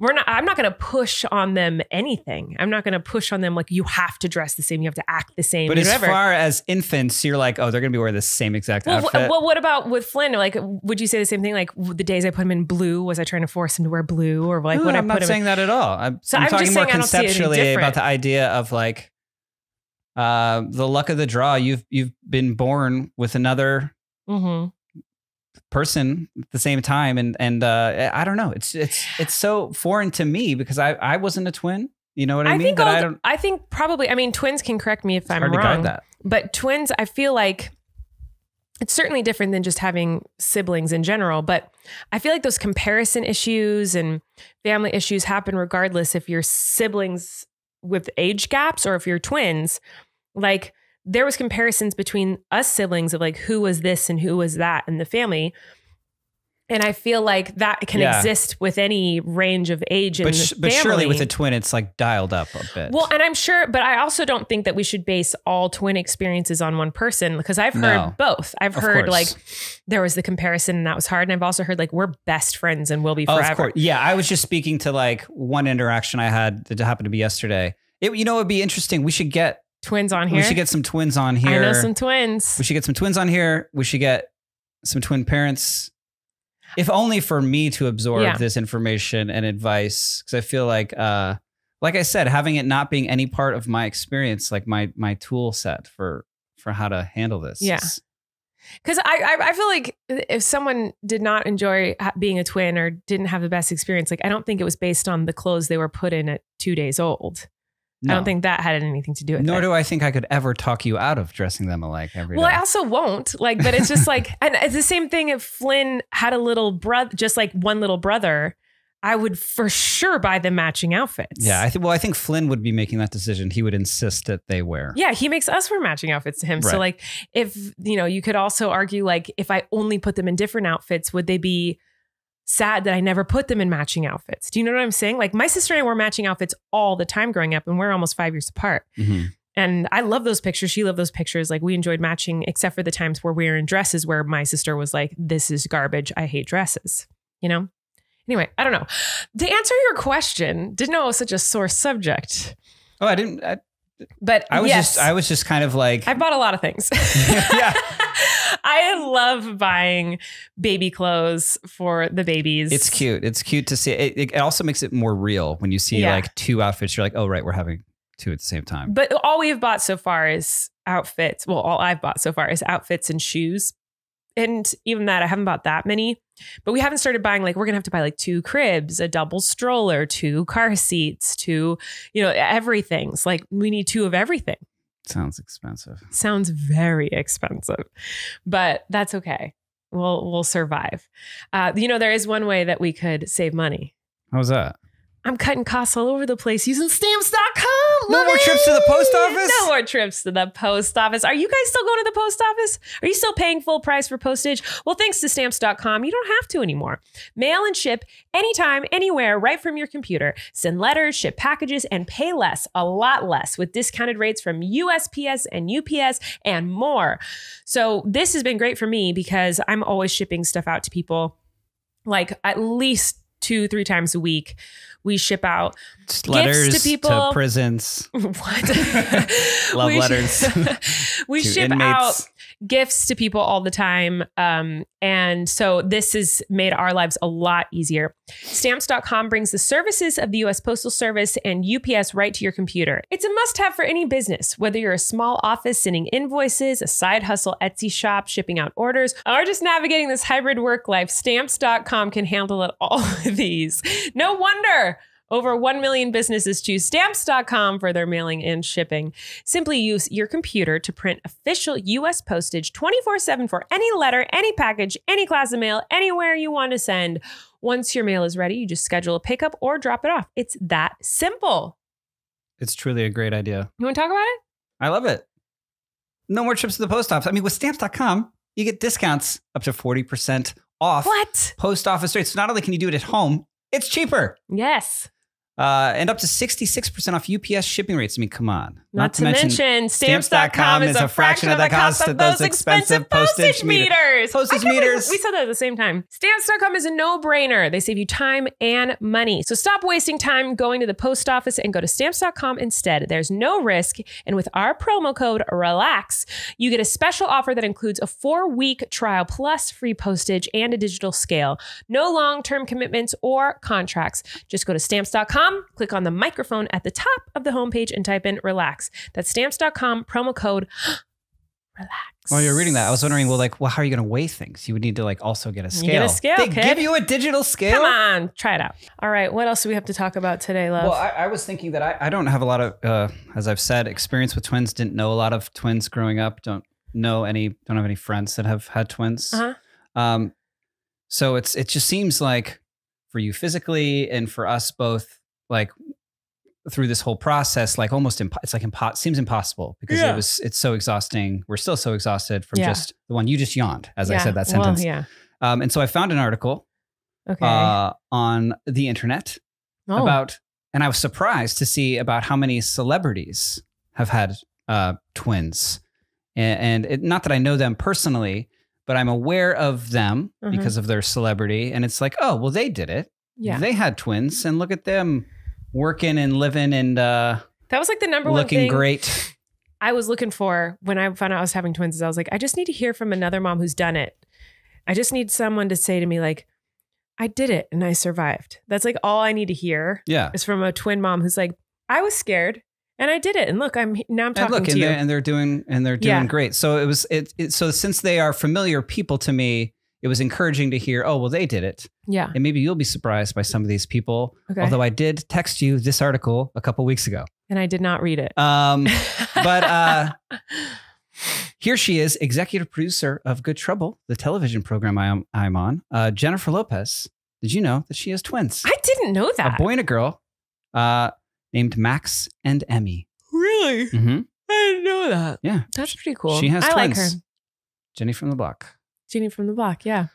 C: I'm not going to push on them anything. I'm not going to push on them like you have to dress the same, you have to act the same.
B: But as far as infants, you're like, oh, they're going to be wearing the same exact outfit.
C: Well, what about with Flynn? Like, would you say the same thing? Like the days I put him in blue, was I trying to force him to wear blue, or like
B: I'm not saying that at all. I'm talking more conceptually about the idea of like the luck of the draw. You've been born with another person at the same time, and I don't know. It's so foreign to me because I wasn't a twin. You know what I mean?
C: I think probably. I mean, twins can correct me if I'm wrong.
B: Hard to guide that.
C: But twins, I feel like it's certainly different than just having siblings in general. But I feel like those comparison issues and family issues happen regardless if you're siblings with age gaps or if you're twins. Like, there was comparisons between us siblings of like, who was this and who was that in the family. And I feel like that can exist with any range of age in the family. But surely with a twin, it's like dialed up a bit. Well, and I'm sure, but I also don't think that we should base all twin experiences on one person because I've heard both. I've heard like there was the comparison and that was hard. And I've also heard like we're best friends and we'll be forever. Of course. Yeah, I was just speaking to like one interaction I had that happened to be yesterday. It'd be interesting. We should get twins on here. We should get some twins on here. I know some twins. We should get some twins on here. We should get some twin parents, if only for me to absorb this information and advice. Because I feel like I said, having it not being any part of my experience, like my tool set for how to handle this. Yeah. Because I feel like if someone did not enjoy being a twin or didn't have the best experience, like I don't think it was based on the clothes they were put in at 2 days old. No. I don't think that had anything to do with it. Nor do I think I could ever talk you out of dressing them alike every day. Well, I also won't. Like, but it's just like, and it's the same thing if Flynn had a little brother, just like one little brother, I would for sure buy them matching outfits. Yeah, I think Flynn would be making that decision. He would insist that they wear. Yeah, he makes us wear matching outfits to him. Right. So like, if, you could also argue like, if I only put them in different outfits, would they be sad that I never put them in matching outfits? Do you know what I'm saying? Like my sister and I wore matching outfits all the time growing up and we're almost 5 years apart. Mm-hmm. And I love those pictures. She loved those pictures. Like we enjoyed matching, except for the times where we were in dresses where my sister was like, this is garbage. I hate dresses, Anyway, I don't know. To answer your question, didn't know it was such a sore subject. Oh, I didn't. But I was just kind of like, I bought a lot of things. Yeah. I love buying baby clothes for the babies. It's cute. It's cute to see. It also makes it more real when you see like two outfits. You're like, oh, right, we're having two at the same time. But all we've bought so far is outfits. Well, all I've bought so far is outfits and shoes. And even that, I haven't bought that many, but we haven't started buying, like, we're going to have to buy like 2 cribs, a double stroller, 2 car seats, 2, everything's like, we need 2 of everything.
B: Sounds expensive.
C: Sounds very expensive, but that's okay. We'll survive. There is one way that we could save money.
B: How's that?
C: I'm cutting costs all over the place using Stamps.com.
B: No more trips to the post office?
C: No more trips to the post office. Are you guys still going to the post office? Are you still paying full price for postage? Well, thanks to Stamps.com, you don't have to anymore. Mail and ship anytime, anywhere, right from your computer. Send letters, ship packages, and pay less, a lot less, with discounted rates from USPS and UPS and more. So this has been great for me because I'm always shipping stuff out to people like at least 2-3 times a week. We ship out
B: letters
C: gifts to people,
B: to prisons.
C: What?
B: Love letters.
C: We ship
B: inmates.
C: out gifts to people all the time. And so this has made our lives a lot easier. Stamps.com brings the services of the U.S. Postal Service and UPS right to your computer. It's a must-have for any business, whether you're a small office sending invoices, a side hustle Etsy shop shipping out orders, or just navigating this hybrid work life. Stamps.com can handle all of these. No wonder over 1 million businesses choose Stamps.com for their mailing and shipping. Simply use your computer to print official U.S. postage 24/7 for any letter, any package, any class of mail, anywhere you want to send. Once your mail is ready, you just schedule a pickup or drop it off. It's that simple.
B: It's truly a great idea.
C: You want to talk about it?
B: I love it. No more trips to the post office. I mean, with Stamps.com, you get discounts up to 40% off.
C: What?
B: Post office rates. So not only can you do it at home, it's cheaper.
C: Yes.
B: And up to 66% off UPS shipping rates. I mean, come on.
C: Not to mention, Stamps.com is a fraction of the cost of those expensive postage meters.
B: Postage meters.
C: We said that at the same time. Stamps.com is a no-brainer. They save you time and money. So stop wasting time going to the post office and go to Stamps.com instead. There's no risk. And with our promo code RELAX, you get a special offer that includes a 4-week trial plus free postage and a digital scale. No long-term commitments or contracts. Just go to Stamps.com, click on the microphone at the top of the homepage and type in RELAX. That's Stamps.com, promo code RELAX.
B: While you're reading that, I was wondering, how are you going to weigh things? You would need to also get a scale.
C: You get a scale,
B: They
C: kid.
B: give you a digital scale?
C: Come on, try it out. All right, what else do we have to talk about today, love?
B: Well, I was thinking that I don't have a lot of, as I've said, experience with twins. Didn't know a lot of twins growing up. Don't have any friends that have had twins.
C: Uh-huh.
B: So it just seems like for you physically and for us both, like through this whole process, like almost seems impossible because it's so exhausting. We're still so exhausted from just the one you just yawned as I said that sentence.
C: Well, yeah.
B: And so I found an article on the internet about, and I was surprised to see about how many celebrities have had twins. And not that I know them personally, but I'm aware of them because of their celebrity. And it's like, oh, well, they did it.
C: Yeah.
B: They had twins and look at them working and living and
C: that was like the number one thing
B: looking great.
C: I was looking for when I found out I was having twins. Is I was like, I just need to hear from another mom who's done it. I just need someone to say to me like, I did it and I survived. That's like all I need to hear.
B: Yeah.
C: Is from a twin mom who's like, I was scared and I did it. And look, I'm talking to you.
B: And they're doing great. So so since they are familiar people to me, it was encouraging to hear, oh, well, they did it.
C: Yeah.
B: And maybe you'll be surprised by some of these people.
C: Okay.
B: Although I did text you this article a couple weeks ago.
C: And I did not read it.
B: But here she is, executive producer of Good Trouble, the television program I'm on. Jennifer Lopez. Did you know that she has twins?
C: I didn't know that.
B: A boy and a girl named Max and Emmy.
C: Really?
B: Mm-hmm.
C: I didn't know that.
B: Yeah.
C: That's pretty cool.
B: She has twins.
C: I like her.
B: Jenny from the block.
C: Jenny from the block, yeah.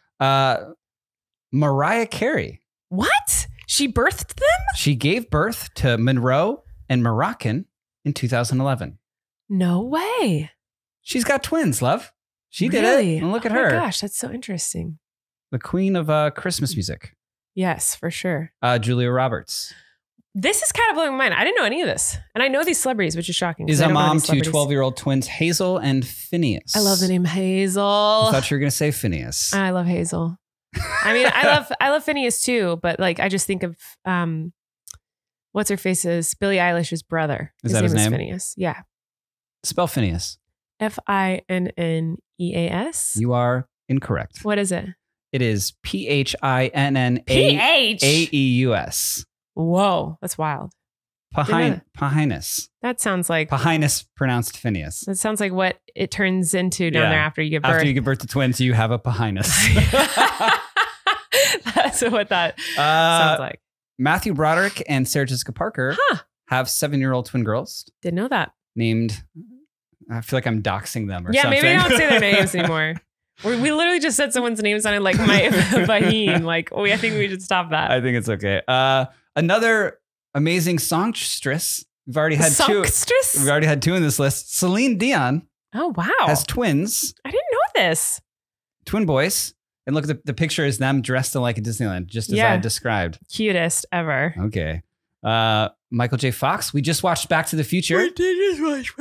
B: Mariah Carey.
C: What? She birthed them?
B: She gave birth to Monroe and Moroccan in 2011.
C: No way.
B: She's got twins, love. She did
C: Really?
B: it. And look at
C: Oh
B: her.
C: my gosh, that's so interesting.
B: The queen of Christmas music.
C: Yes, for sure.
B: Julia Roberts.
C: This is kind of blowing my mind. I didn't know any of this. And I know these celebrities, which is shocking. 'cause
B: Is
C: I
B: a
C: don't know
B: mom
C: any
B: to
C: celebrities.
B: 12-year-old twins Hazel and Phineas.
C: I love the name Hazel.
B: I thought you were going to say Phineas.
C: I love Hazel. I mean, I love Phineas too, but like I just think of what's her face's Billie Eilish's brother.
B: Is that his name?
C: Phineas. Yeah.
B: Spell Phineas.
C: Finneas.
B: You are Incorrect.
C: What is it?
B: It is Phinnaeus.
C: Whoa, that's wild.
B: Pahinus.
C: That sounds like
B: Pahinus pronounced Phineas.
C: that sounds like what it turns into down there after you give birth.
B: After you give birth to twins, you have a Pahinus.
C: That's what that sounds like.
B: Matthew Broderick and Sarah Jessica Parker have 7-year-old twin girls
C: Didn't know that.
B: named. I feel like I'm doxing them or something.
C: Maybe I don't say their names anymore. We literally just said someone's name sounded like my Baheen. Like, I think we should stop that.
B: I think it's okay. Another amazing songstress. We've already had two. We've already had 2 in this list. Celine Dion.
C: Oh, wow.
B: Has twins.
C: I didn't know this.
B: Twin boys. And look, the picture is them dressed like a Disneyland, just as I described.
C: Cutest ever.
B: Okay. Michael J. Fox. We just watched Back to the Future.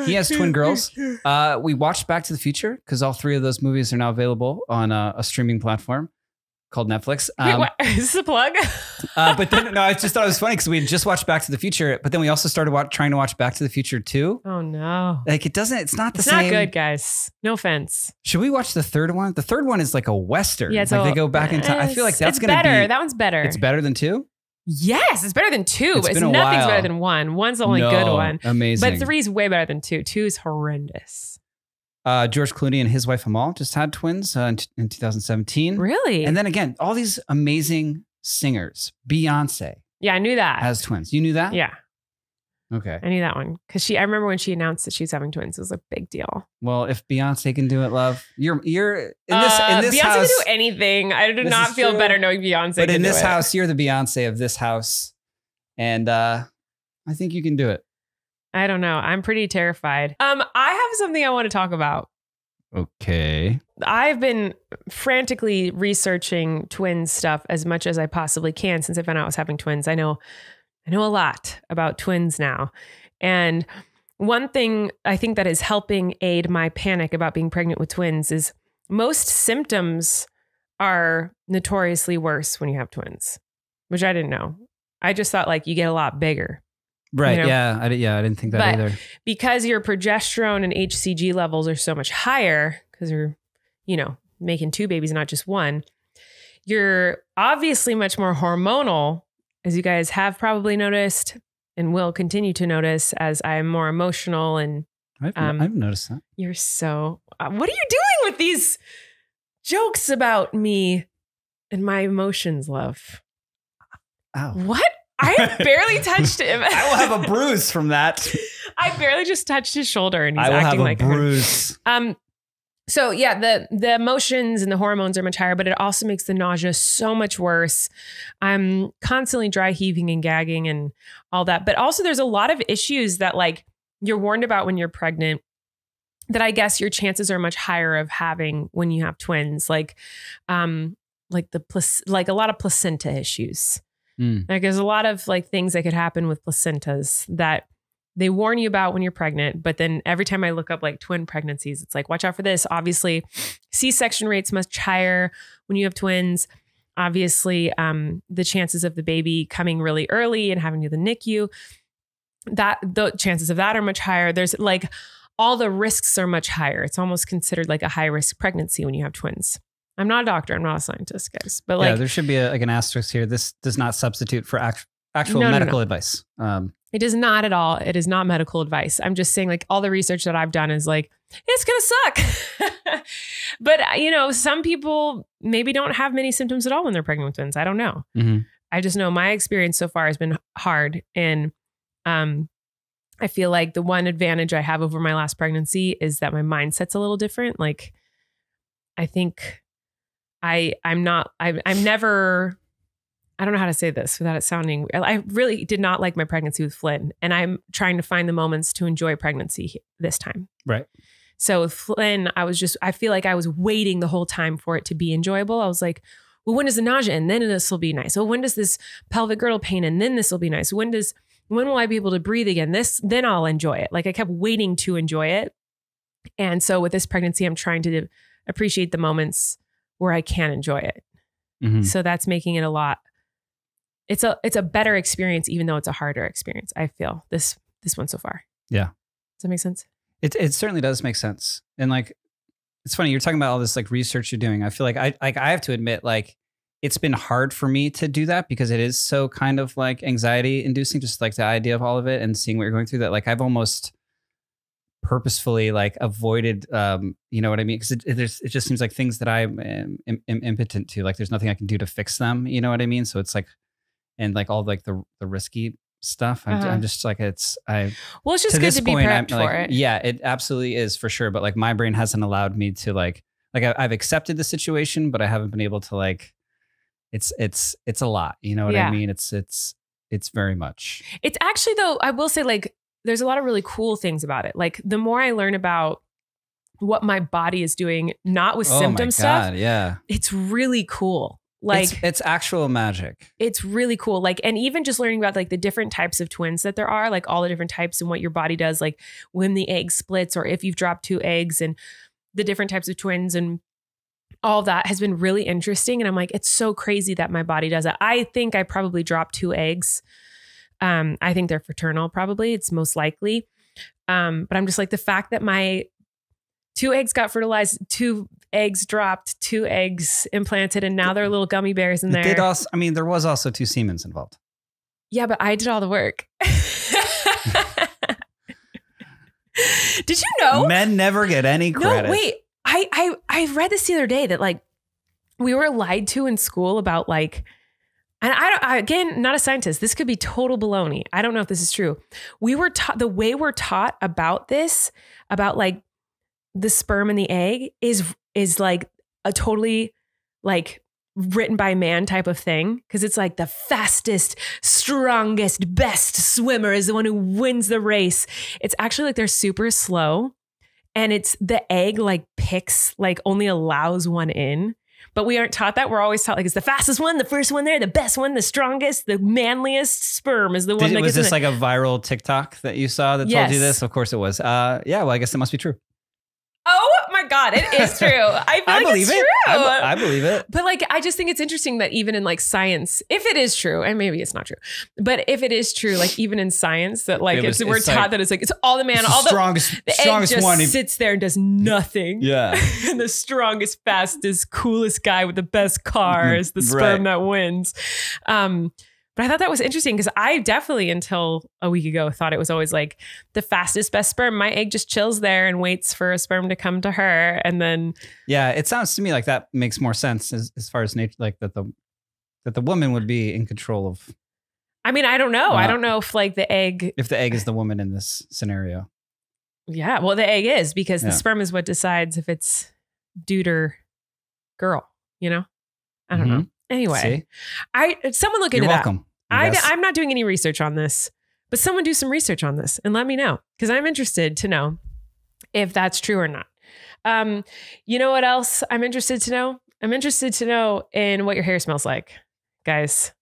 B: He has twin girls. We watched Back to the Future because all 3 of those movies are now available on a streaming platform called Netflix.
C: Wait, what? Is this a plug?
B: But then, no, I just thought it was funny because we had just watched Back to the Future, but then we also started trying to watch Back to the Future 2.
C: Oh, no.
B: Like, it's not the
C: It's
B: same.
C: not good, guys. No offense.
B: Should we watch the third one? The third one is like a Western.
C: Yeah,
B: like they go back in time. I feel like that's going to be
C: better. That one's better.
B: It's better than 2?
C: Yes, it's better than 2, but
B: been a
C: nothing's
B: while.
C: better than 1. 1's the only good one.
B: Amazing.
C: But 3's way better than 2. 2 is horrendous.
B: George Clooney and his wife Amal just had twins in 2017.
C: Really?
B: And then again, all these amazing singers. Beyonce
C: Yeah, I knew that.
B: has twins. You knew that?
C: Yeah,
B: Okay.
C: I knew that one. Because I remember when she announced that she was having twins, it was a big deal.
B: Well, if Beyonce can do it, love, you're in this
C: Beyonce
B: house.
C: can do anything. I do
B: This
C: not
B: is
C: feel
B: true.
C: better knowing Beyonce
B: But
C: can
B: in
C: do
B: this
C: it.
B: house, you're the Beyonce of this house. And I think you can do it.
C: I don't know. I'm pretty terrified. I have something I want to talk about.
B: Okay.
C: I've been frantically researching twins stuff as much as I possibly can since I found out I was having twins. I know a lot about twins now. And one thing I think that is helping aid my panic about being pregnant with twins is most symptoms are notoriously worse when you have twins, which I didn't know. I just thought like you get a lot bigger.
B: Right.
C: You know?
B: Yeah. I didn't think that either.
C: Because your progesterone and HCG levels are so much higher because you're, making 2 babies, not just 1, you're obviously much more hormonal, as you guys have probably noticed and will continue to notice as I'm more emotional. And
B: I've noticed that.
C: you're so, what are you doing with these jokes about me and my emotions, love?
B: Ow.
C: What? I barely touched him.
B: I will have a bruise from that.
C: I barely just touched his shoulder and he's
B: I will
C: acting
B: have
C: like
B: a bruise.
C: So yeah, the emotions and the hormones are much higher, but it also makes the nausea so much worse. I'm constantly dry heaving and gagging and all that. But also there's a lot of issues that like you're warned about when you're pregnant that I guess your chances are much higher of having when you have twins, like a lot of placenta issues. Like there's a lot of like things that could happen with placentas that they warn you about when you're pregnant. But then every time I look up like twin pregnancies, it's like, watch out for this. Obviously, C-section rates much higher when you have twins. Obviously, the chances of the baby coming really early and having to the NICU, the chances of that are much higher. There's like all the risks are much higher. It's almost considered like a high risk pregnancy when you have twins. I'm not a doctor. I'm not a scientist, guys. But like,
B: there should be an asterisk here. This does not substitute for actual medical advice.
C: It does not at all. It is not medical advice. I'm just saying like all the research that I've done is like, it's going to suck. But some people maybe don't have many symptoms at all when they're pregnant with twins. I don't know.
B: Mm-hmm.
C: I just know my experience so far has been hard. And I feel like the one advantage I have over my last pregnancy is that my mindset's a little different. Like, I think I'm never, I don't know how to say this without it sounding, I really did not like my pregnancy with Flynn, and I'm trying to find the moments to enjoy pregnancy this time.
B: Right.
C: So with Flynn, I feel like I was waiting the whole time for it to be enjoyable. I was like, well, when does the nausea and then this will be nice? Oh, when does this pelvic girdle pain and then this will be nice? When will I be able to breathe again? Then I'll enjoy it. Like I kept waiting to enjoy it. And so with this pregnancy, I'm trying to appreciate the moments where I can enjoy it.
B: Mm-hmm.
C: So that's making it a lot. It's a better experience, even though it's a harder experience. I feel this one so far.
B: Yeah.
C: Does that make sense?
B: It certainly does make sense. And like, it's funny. You're talking about all this like research you're doing. I feel like I have to admit, like, it's been hard for me to do that because it is so kind of like anxiety inducing, just like the idea of all of it and seeing what you're going through, that like I've almost purposefully like avoided, you know what I mean? Because it just seems like things that I'm impotent to, like there's nothing I can do to fix them. You know what I mean? So it's like, and like all like the risky stuff. I'm just like, well, it's just good to be prepped for it. Yeah, it absolutely is for sure. But like my brain hasn't allowed me to like I've accepted the situation, but I haven't been able to like, it's a lot. You know what I mean? It's very much.
C: It's actually, though, I will say, like, there's a lot of really cool things about it. Like the more I learn about what my body is doing, not with symptom stuff.
B: Yeah.
C: It's really cool. Like
B: it's actual magic.
C: It's really cool. Like, and even just learning about like the different types of twins that there are, like all the different types and what your body does, like when the egg splits or if you've dropped 2 eggs and the different types of twins and all that has been really interesting. And I'm like, it's so crazy that my body does it. I think I probably dropped 2 eggs. I think they're fraternal, probably. It's most likely. But I'm just like, the fact that my 2 eggs got fertilized, 2 eggs dropped, 2 eggs implanted, and now they're little gummy bears in there.
B: There was also 2 semens involved.
C: Yeah, but I did all the work. Did you know?
B: Men never get any credit.
C: No, wait. I read this the other day that like we were lied to in school about like, and again, not a scientist. This could be total baloney. I don't know if this is true. We were taught, the way we're taught about this, about like the sperm and the egg is like a totally like written by man type of thing. Cause it's like the fastest, strongest, best swimmer is the one who wins the race. It's actually like they're super slow. And it's the egg like picks, like only allows one in. But we aren't taught that. We're always taught like it's the fastest one, the first one there, the best one, the strongest, the manliest sperm is the one that
B: was
C: gets
B: this like a viral TikTok that you saw that told you this? Of course it was. Yeah, well, I guess it must be true.
C: Oh my God, it is true. I believe it's true.
B: I believe it.
C: But like, I just think it's interesting that even in like science, if it is true, and maybe it's not true, but if it is true, like even in science, that like we're taught that it's like it's all the man, all the strongest egg just one. Sits there and does nothing.
B: Yeah,
C: and the strongest, fastest, coolest guy with the best car is the sperm that wins. But I thought that was interesting because I definitely, until a week ago, thought it was always like the fastest, best sperm. My egg just chills there and waits for a sperm to come to her. And then.
B: Yeah, it sounds to me like that makes more sense as far as nature, like that the woman would be in control of.
C: I mean, I don't know. I don't know if like the egg.
B: If the egg is the woman in this scenario.
C: Yeah, well, the egg is because the sperm is what decides if it's dude or girl, you know? I don't know. Anyway, someone look into that.
B: You're welcome.
C: I'm not doing any research on this, but someone do some research on this and let me know because I'm interested to know if that's true or not. You know what else I'm interested to know? I'm interested to know in what your hair smells like, guys.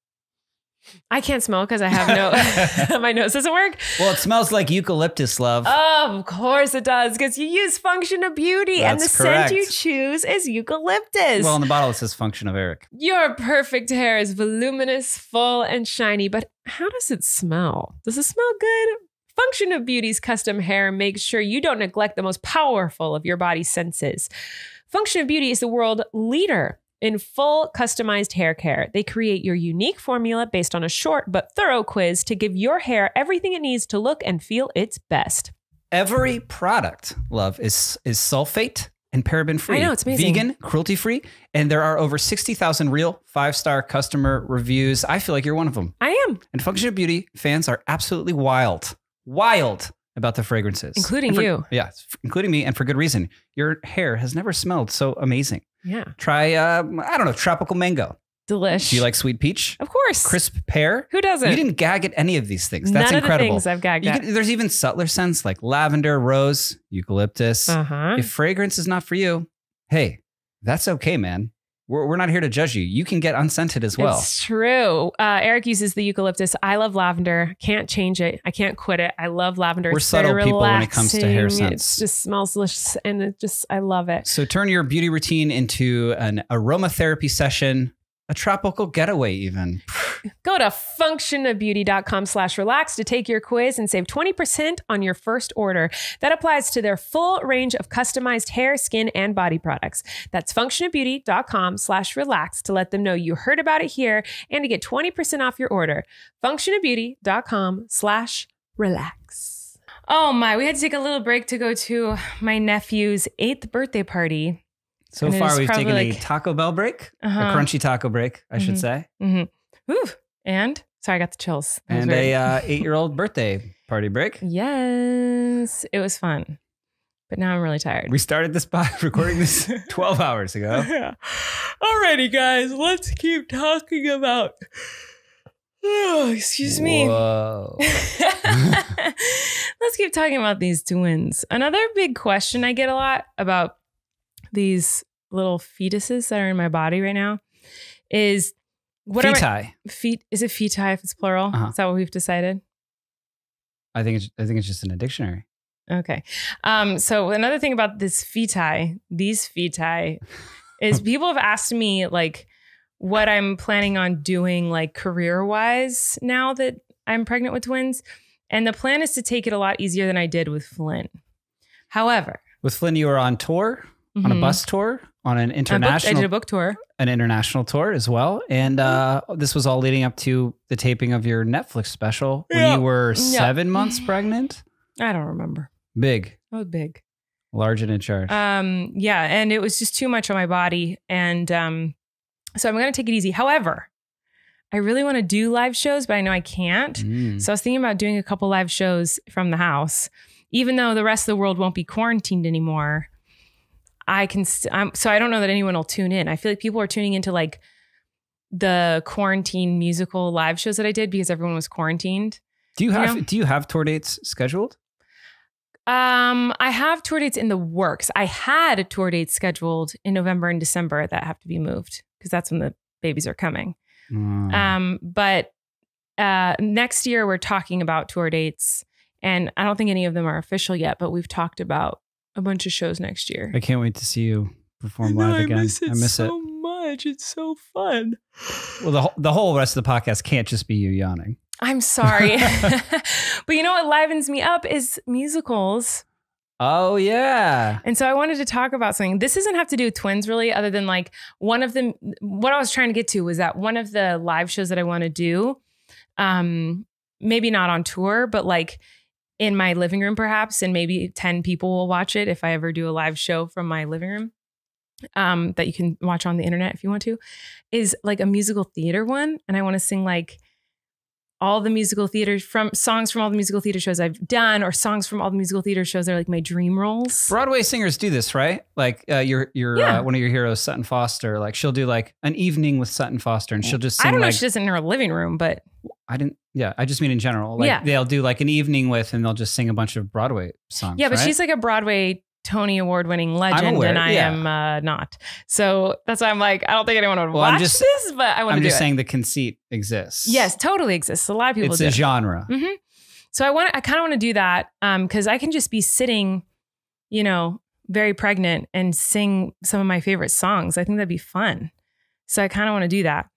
C: I can't smell because I have no, my nose doesn't work.
B: Well, it smells like eucalyptus, love.
C: Oh, of course it does. Because you use Function of Beauty and the scent you choose is eucalyptus.
B: Well, on the bottle, it says Function of Erik.
C: Your perfect hair is voluminous, full, and shiny. But how does it smell? Does it smell good? Function of Beauty's custom hair makes sure you don't neglect the most powerful of your body's senses. Function of Beauty is the world leader in full customized hair care. They create your unique formula based on a short but thorough quiz to give your hair everything it needs to look and feel its best.
B: Every product, love, is sulfate and paraben free.
C: I know, it's amazing.
B: Vegan, cruelty free, and there are over 60,000 real 5-star customer reviews. I feel like you're one of them.
C: I am.
B: And Function of Beauty fans are absolutely wild about the fragrances.
C: Including you.
B: Yeah, including me, and for good reason. Your hair has never smelled so amazing.
C: Yeah.
B: Try, I don't know, tropical mango.
C: Delish.
B: Do you like sweet peach?
C: Of course.
B: Crisp pear?
C: Who doesn't?
B: You didn't gag at any of these things. That's
C: None
B: incredible.
C: Of the things I've gagged at.
B: There's even subtler scents like lavender, rose, eucalyptus. If fragrance is not for you, hey, that's okay, man. We're not here to judge you. You can get unscented as well.
C: It's true. Erik uses the eucalyptus. I love lavender. Can't change it. I can't quit it. I love lavender.
B: We're subtle people when it comes to hair scents.
C: It just smells delicious and I love it.
B: So turn your beauty routine into an aromatherapy session a tropical getaway even.
C: Go to functionofbeauty.com/relax to take your quiz and save 20% on your first order. That applies to their full range of customized hair, skin, and body products. That's functionofbeauty.com/relax to let them know you heard about it here and to get 20% off your order. functionofbeauty.com/relax. Oh my, we had to take a little break to go to my nephew's 8th birthday party.
B: So far, we've taken a Taco Bell break, a crunchy taco break, I should say.
C: Ooh. And sorry, I got the chills.
B: And a 8-year-old birthday party break.
C: Yes, it was fun. But now I'm really tired.
B: We started this by recording this 12 hours ago.
C: Yeah. Alrighty, guys, let's keep talking about. Oh, excuse me.
B: Whoa.
C: Let's keep talking about these twins. Another big question I get a lot about these little fetuses that are in my body right now is what
B: feti.
C: Is it feti if it's plural? Is that what we've decided?
B: I think it's just in a dictionary.
C: Okay. So another thing about these feti is people have asked me like what I'm planning on doing like career-wise now that I'm pregnant with twins. And the plan is to take it a lot easier than I did with Flynn. However,
B: with Flynn, you were on tour, on a bus tour, on an international.
C: I did a book tour.
B: An international tour as well. And this was all leading up to the taping of your Netflix special when you were 7 months pregnant.
C: I don't remember.
B: Big.
C: That was big.
B: Large and in charge.
C: Yeah. And it was just too much on my body. And so I'm going to take it easy. However, I really want to do live shows, but I know I can't. So I was thinking about doing a couple live shows from the house, even though the rest of the world won't be quarantined anymore. I can, so I don't know that anyone will tune in. I feel like people are tuning into like the quarantine musical live shows that I did because everyone was quarantined.
B: Do you have tour dates scheduled?
C: I have tour dates in the works. I had tour dates scheduled in November and December that have to be moved because that's when the babies are coming. But next year we're talking about tour dates, and I don't think any of them are official yet, but we've talked about a bunch of shows next year.
B: I can't wait to see you perform live again.
C: I miss it so much. It's so fun.
B: Well, the whole rest of the podcast can't just be you yawning.
C: I'm sorry. But you know what livens me up is musicals.
B: Oh, yeah.
C: And so I wanted to talk about something. This doesn't have to do with twins really, other than like one of them. What I was trying to get to was that one of the live shows that I want to do, maybe not on tour, but like in my living room perhaps, and maybe 10 people will watch it if I ever do a live show from my living room that you can watch on the internet if you want to, is like a musical theater one. And I want to sing like all the musical theater songs from all the musical theater shows I've done, or songs from all the musical theater shows that are like my dream roles.
B: Broadway singers do this, right? Like your one of your heroes, Sutton Foster, like she'll do like an evening with Sutton Foster and she'll just sing.
C: I don't know if she does it in her living room, but
B: I just mean in general. Like they'll do like an evening with, and they'll just sing a bunch of Broadway songs.
C: Yeah, but
B: right?
C: she's like a Broadway Tony Award winning legend, and I am not. So that's why I'm like, I don't think anyone would watch this, but I want to do it.
B: I'm just saying the conceit exists.
C: Yes, totally exists. A lot of people do.
B: It's a genre.
C: Mm-hmm. So I kind of want to do that because I can just be sitting, very pregnant and sing some of my favorite songs. I think that'd be fun. So I kind of want to do that.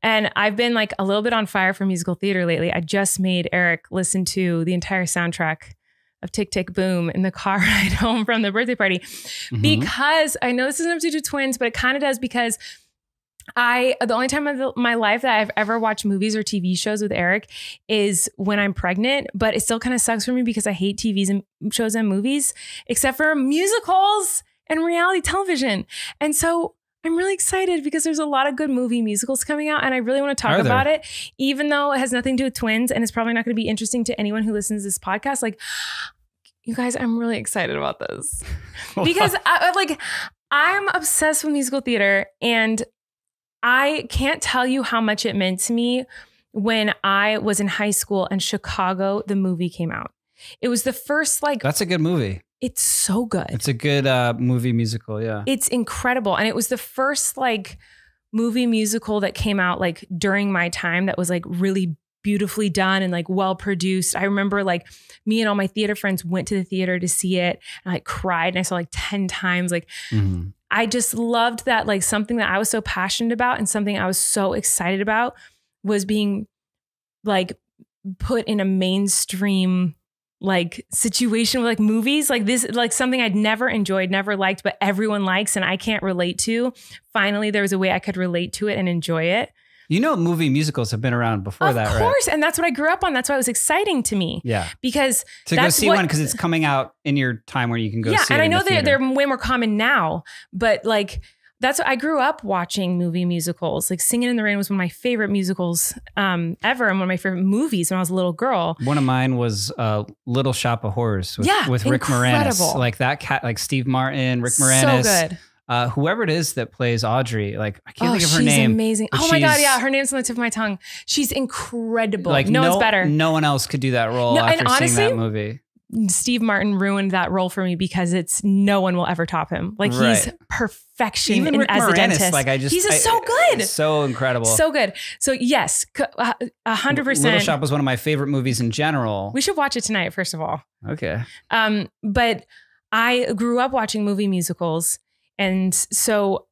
C: And I've been like a little bit on fire for musical theater lately. I just made Erik listen to the entire soundtrack of Tick, Tick, Boom in the car ride home from the birthday party, because I know this doesn't have to do with twins, but it kind of does, because the only time of my life that I've ever watched movies or TV shows with Erik is when I'm pregnant, but it still kind of sucks for me because I hate TVs and shows and movies, except for musicals and reality television. And so I'm really excited because there's a lot of good movie musicals coming out, and I really want to talk about it, even though it has nothing to do with twins, and it's probably not going to be interesting to anyone who listens to this podcast. Like, you guys, I'm really excited about this because I'm obsessed with musical theater, and I can't tell you how much it meant to me when I was in high school and Chicago, the movie came out. It was the first That's
B: a good movie.
C: It's so good.
B: It's a good movie musical, yeah.
C: It's incredible. And it was the first movie musical that came out during my time that was really
A: beautifully done and like well produced. I remember like me and all my theater friends went to the theater to see it, and I like cried, and I saw like 10 times. Like I just loved that, like something that I was so passionate about and something I was so excited about was being like put in a mainstream like situation with like movies like this, like something I'd never enjoyed, never liked, but everyone likes and I can't relate to. Finally, there was a way I could relate to it and enjoy it.
B: You know, movie musicals have been around before that, right? Of
A: course. And that's what I grew up on. That's why it was exciting to me.
B: Yeah.
A: Because
B: to go see one because it's coming out in your time where you can go see it. Yeah,
A: and I know they're way more common now, but like that's what I grew up watching movie musicals. Like Singing in the Rain was one of my favorite musicals ever, and one of my favorite movies when I was a little girl.
B: One of mine was Little Shop of Horrors with Rick Moranis. Like that cat, like Steve Martin, Rick Moranis. So good. Whoever it is that plays Audrey, like I can't think of her name.
A: She's amazing. Oh my God, yeah, her name's on the tip of my tongue. She's incredible. Like no one's better.
B: No one else could do that role after seeing that movie.
A: Steve Martin ruined that role for me because no one will ever top him. Like he's perfection.
B: Even Rick
A: as
B: Moranis,
A: a dentist.
B: like
A: he's so good.
B: So incredible.
A: So good. So yes, 100%.
B: Little Shop was one of my favorite movies in general.
A: We should watch it tonight, first of all.
B: Okay.
A: But I grew up watching movie musicals. And so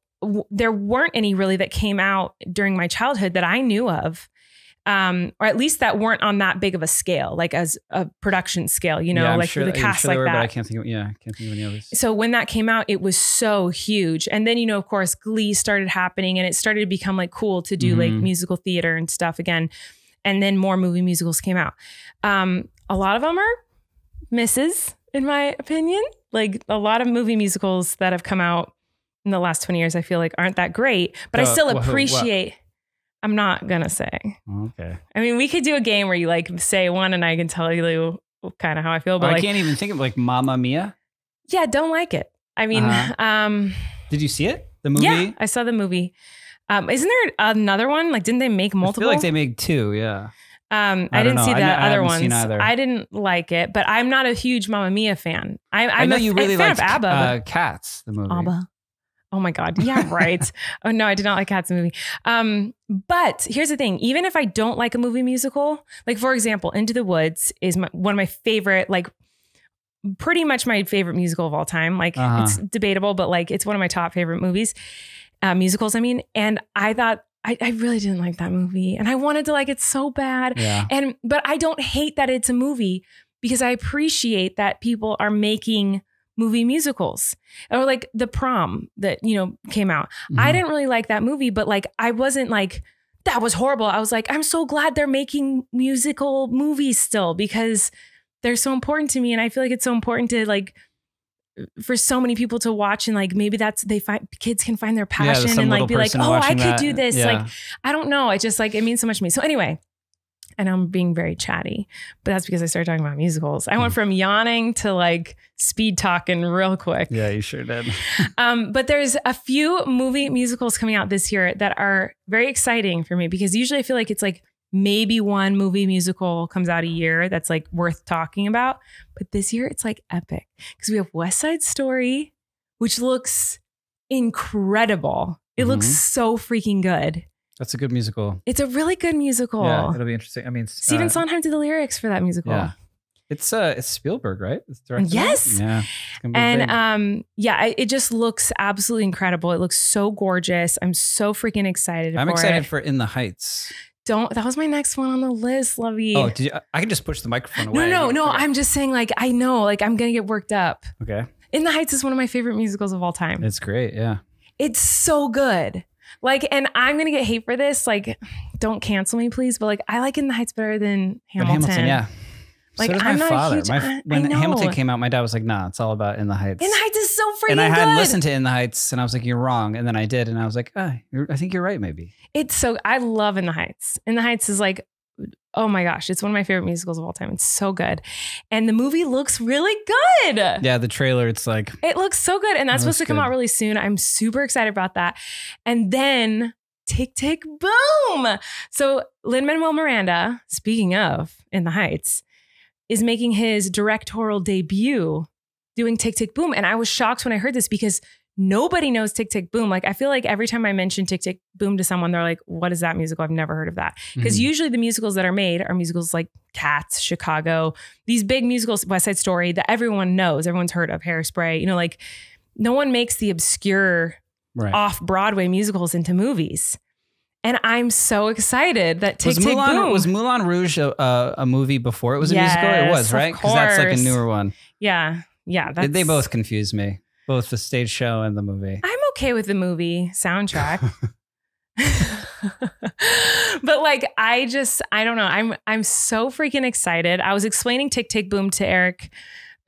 A: there weren't any really that came out during my childhood that I knew of. Or at least that weren't on that big of a scale, like as a production scale, you know,
B: yeah,
A: like
B: sure,
A: the cast like that.
B: But I can't think of any others.
A: So when that came out, it was so huge. And then, you know, of course, Glee started happening and it started to become like cool to do like musical theater and stuff again. And then more movie musicals came out. A lot of them are misses, in my opinion. Like a lot of movie musicals that have come out in the last 20 years, I feel like aren't that great, but I still appreciate. I'm not gonna say.
B: Okay.
A: I mean, we could do a game where you like say one and I can tell you kind of how I feel. But
B: I can't even think of like Mamma Mia.
A: Yeah, don't like it. I mean,
B: did you see it? The movie?
A: Yeah, I saw the movie. Isn't there another one? Like, didn't they make multiple?
B: I feel like they made 2. Yeah.
A: I didn't see the other ones. I didn't like it, but I'm not a huge Mamma Mia fan. I know you really liked ABBA.
B: Cats, the movie.
A: ABBA. Oh my God. Yeah, right. Oh no, I did not like Cats movie. But here's the thing. Even if I don't like a movie musical, like for example, Into the Woods is one of my favorite, like pretty much my favorite musical of all time. Like it's debatable, but like it's one of my top favorite movies, musicals. I mean, and I thought I really didn't like that movie and I wanted to like it so bad.
B: Yeah.
A: But I don't hate that it's a movie because I appreciate that people are making movie musicals, or like The Prom that, you know, came out. I didn't really like that movie, but like, I wasn't like, that was horrible. I was like, I'm so glad they're making musical movies still because they're so important to me. And I feel like it's so important to like, for so many people to watch and like, maybe kids can find their passion and like, be like, oh, I could do this. Yeah. Like, I don't know. It just like, it means so much to me. So anyway, and I'm being very chatty, but that's because I started talking about musicals. I went from yawning to like speed talking real quick.
B: Yeah, you sure did.
A: But there's a few movie musicals coming out this year that are very exciting for me because usually I feel like it's like maybe one movie musical comes out a year that's like worth talking about. But this year it's like epic because we have West Side Story, which looks incredible. It looks so freaking good.
B: That's a good musical.
A: It's a really good musical.
B: Yeah, it'll be interesting. I mean,
A: Stephen Sondheim did the lyrics for that musical.
B: Yeah, it's Spielberg, right? It's
A: yes.
B: Yeah.
A: And it just looks absolutely incredible. It looks so gorgeous. I'm so freaking excited.
B: I'm excited for In the Heights.
A: That was my next one on the list, Lovey.
B: Oh, I can just push the microphone away.
A: No. I'm just saying, like, I know, like, I'm gonna get worked up.
B: Okay.
A: In the Heights is one of my favorite musicals of all time.
B: It's great. Yeah.
A: It's so good. Like, and I'm going to get hate for this. Like, don't cancel me, please. But like, I like In the Heights better than Hamilton.
B: Yeah.
A: Like,
B: so does
A: I'm
B: my
A: not
B: father.
A: a huge,
B: When Hamilton came out, my dad was like, nah, it's all about In the Heights.
A: In the Heights is so freaking good.
B: And I had listened to In the Heights and I was like, you're wrong. And then I did. And I was like, I think you're right, maybe.
A: I love In the Heights. In the Heights is like, oh my gosh, it's one of my favorite musicals of all time. It's so good. And the movie looks really good.
B: Yeah, the trailer, it
A: looks so good. And that's supposed to come out really soon. I'm super excited about that. And then Tick, Tick, Boom. So Lin-Manuel Miranda, speaking of In the Heights, is making his directorial debut doing Tick, Tick, Boom. And I was shocked when I heard this because
C: nobody knows Tick, Tick, Boom. Like, I feel like every time I mention Tick, Tick, Boom to someone, they're like, what is that musical? I've never heard of that. Because usually the musicals that are made are musicals like Cats, Chicago, these big musicals, West Side Story, that everyone knows, everyone's heard of, Hairspray. You know, like, no one makes the obscure off-Broadway musicals into movies. And I'm so excited that Tick, Tick, Boom.
B: Was Moulin Rouge a movie before it was a musical? It was, right? Because that's like a newer one.
C: Yeah. Yeah.
B: They both confuse me. Both the stage show and the movie.
C: I'm okay with the movie soundtrack. But like, I don't know. I'm so freaking excited. I was explaining Tick, Tick, Boom to Erik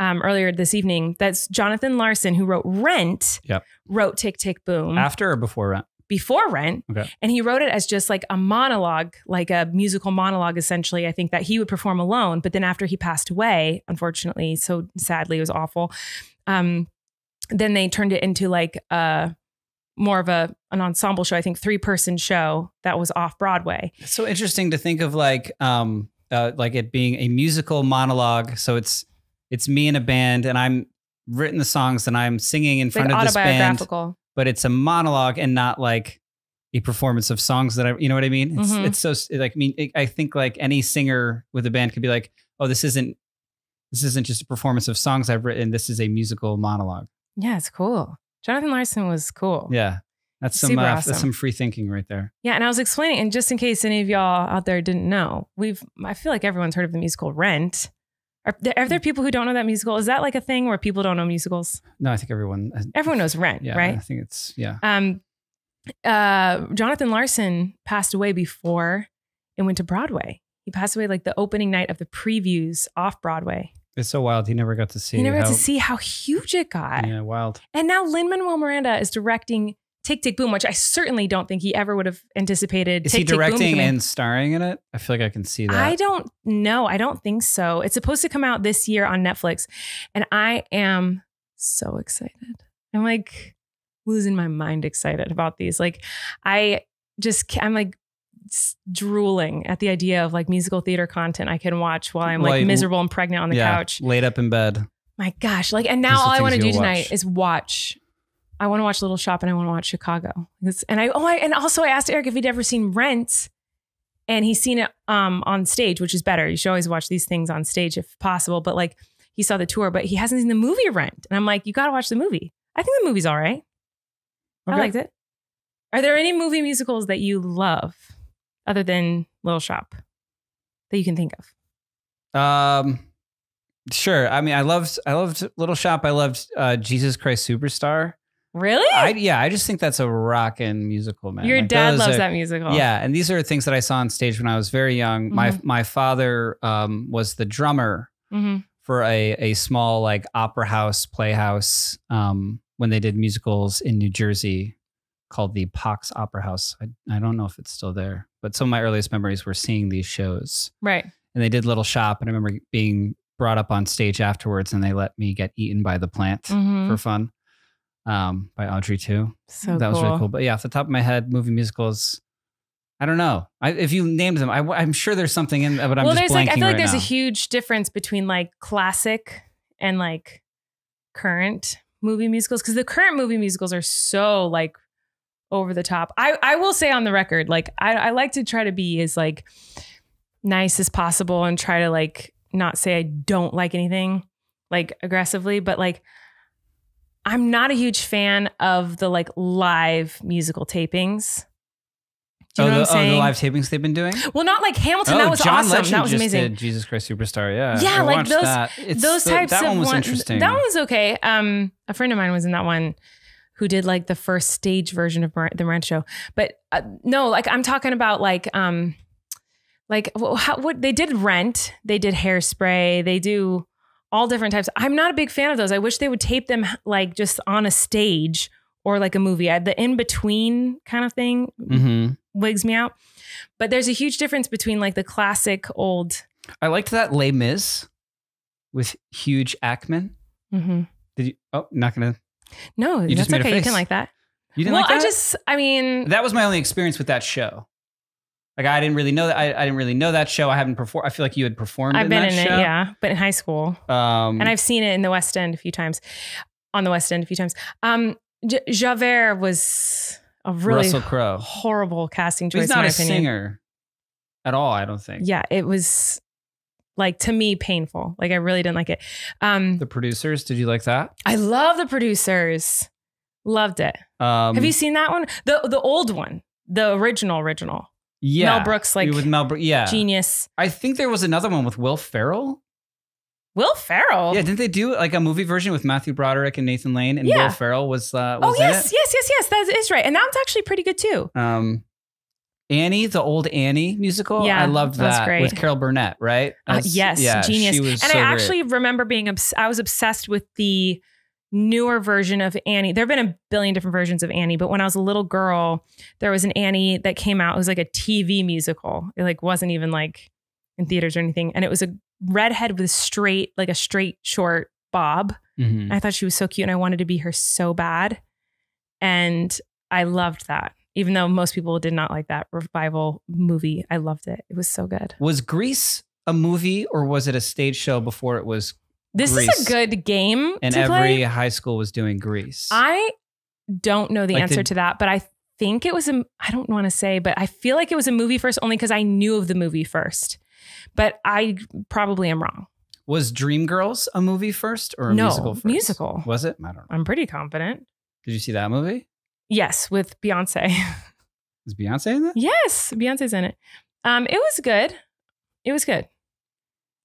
C: earlier this evening. That's Jonathan Larson, who wrote Rent, wrote Tick, Tick, Boom.
B: After or before Rent?
C: Before Rent.
B: Okay.
C: And he wrote it as just like a monologue, like a musical monologue, essentially, I think, that he would perform alone. But then after he passed away, unfortunately, so sadly, it was awful. Then they turned it into like more of an ensemble show, I think 3-person show that was off Broadway.
B: It's so interesting to think of like it being a musical monologue. So it's me and a band, and I'm written the songs and I'm singing in front of this band. But it's a monologue and not like a performance of songs that you know what I mean? It's so like, I think like any singer with a band could be like, oh, this isn't just a performance of songs I've written. This is a musical monologue.
C: Yeah, it's cool. Jonathan Larson was cool.
B: Yeah. That's some
C: awesome.
B: That's some free thinking right there.
C: Yeah, and I was explaining, and just in case any of y'all out there didn't know, I feel like everyone's heard of the musical Rent. Are there people who don't know that musical? Is that like a thing where people don't know musicals?
B: No, I think everyone
C: knows Rent, right?
B: I think it's, yeah.
C: Jonathan Larson passed away before it went to Broadway. He passed away like the opening night of the previews off Broadway.
B: It's so wild. He never got to see
C: how huge it got.
B: Yeah, wild.
C: And now Lin-Manuel Miranda is directing Tick, Tick, Boom, which I certainly don't think he ever would have anticipated.
B: Is he directing and starring in it? I feel like I can see that.
C: I don't know. I don't think so. It's supposed to come out this year on Netflix. And I am so excited. I'm like losing my mind excited about these. Like, I'm like drooling at the idea of like musical theater content I can watch while I'm like miserable and pregnant on the couch.
B: Laid up in bed.
C: My gosh. Like, and now all I want to do tonight is watch. I want to watch Little Shop and I want to watch Chicago. And also I asked Erik if he'd ever seen Rent, and he's seen it on stage, which is better. You should always watch these things on stage if possible. But like, he saw the tour, but he hasn't seen the movie Rent. And I'm like, you got to watch the movie. I think the movie's all right. Okay. I liked it. Are there any movie musicals that you love other than Little Shop that you can think of?
B: Sure. I mean, I loved Little Shop. I loved Jesus Christ Superstar.
C: Really?
B: I just think that's a rockin' musical, man.
C: Your dad loves that musical.
B: Yeah, and these are things that I saw on stage when I was very young. My father was the drummer for a small like opera house, playhouse when they did musicals in New Jersey called the Pox Opera House. I don't know if it's still there, but some of my earliest memories were seeing these shows.
C: Right.
B: And they did Little Shop, and I remember being brought up on stage afterwards, and they let me get eaten by the plant for fun. By Audrey too.
C: So
B: that was really cool. But yeah, off the top of my head, movie musicals, I don't know. If you named them, I'm sure there's something in, but I'm just blanking
C: I feel like there's
B: now.
C: a huge difference between like classic and like current movie musicals, because the current movie musicals are so like over the top. I will say on the record, like I like to try to be as like nice as possible and try to like not say I don't like anything like aggressively, but like I'm not a huge fan of the like live musical tapings. Do you know what I'm saying?
B: The live tapings they've been doing?
C: Well, not like Hamilton. That was
B: John
C: awesome.
B: Legend
C: That was amazing.
B: Did Jesus Christ Superstar. Yeah.
C: Yeah,
B: I
C: like
B: watched
C: those types
B: that
C: of
B: one was interesting.
C: That one was okay. A friend of mine was in that one who did like the first stage version of the Miranda Show. But no, like I'm talking about like what they did Rent, they did Hairspray, they do all different types. I'm not a big fan of those. I wish they would tape them like just on a stage or like a movie. The in-between kind of thing wigs me out. But there's a huge difference between like the classic old.
B: I liked that Les Mis with Hugh Jackman. Did you? Oh, not gonna.
C: No,
B: you
C: that's
B: just
C: okay. You can like that.
B: You didn't like that?
C: I mean,
B: that was my only experience with that show. Like I didn't really know that. I didn't really know that show. I haven't performed. I feel like you had performed.
C: I've been in
B: that show.
C: it, yeah, but in high school. And I've seen it in the West End a few times. On the West End a few times. Javert was a really
B: Russell Crowe.
C: horrible casting choice.
B: He's not
C: in my
B: a
C: opinion.
B: singer at all, I don't think.
C: Yeah, it was like to me painful. Like I really didn't like it.
B: The producers, did you like that?
C: I love the producers. Loved it. Have you seen that one? The old one, the original.
B: Yeah.
C: Mel Brooks, like
B: with Mel Brooks, yeah.
C: genius.
B: I think there was another one with Will Ferrell.
C: Will Ferrell.
B: Yeah, didn't they do like a movie version with Matthew Broderick and Nathan Lane, and Will Ferrell was in it?
C: Yes, that is right. And that one's actually pretty good too.
B: Annie, the old Annie musical.
C: Yeah,
B: I loved that
C: great.
B: with Carol Burnett, right?
C: Yes,
B: yeah,
C: genius.
B: She was
C: and
B: so
C: I
B: great.
C: actually remember being I was obsessed with the newer version of Annie. There have been a billion different versions of Annie, but when I was a little girl, there was an Annie that came out. It was like a TV musical. It like wasn't even like in theaters or anything. And it was a redhead with a straight short bob.
B: Mhm.
C: I thought she was so cute and I wanted to be her so bad. And I loved that. Even though most people did not like that revival movie, I loved it. It was so good.
B: Was Grease a movie or was it a stage show before it was
C: This
B: Grease?
C: is a good game
B: And
C: to
B: every
C: play.
B: high school was doing Grease.
C: I don't know the
B: Like,
C: answer to that, but I think it was I don't want to say, but I feel like it was a movie first only because I knew of the movie first. But I probably am wrong.
B: Was Dreamgirls a movie first or a
C: No,
B: musical first?
C: musical.
B: Was it? I don't know.
C: I'm pretty confident.
B: Did you see that movie?
C: Yes, with Beyonce.
B: Is Beyonce in that?
C: Yes, Beyonce's in it. It was good. It was good.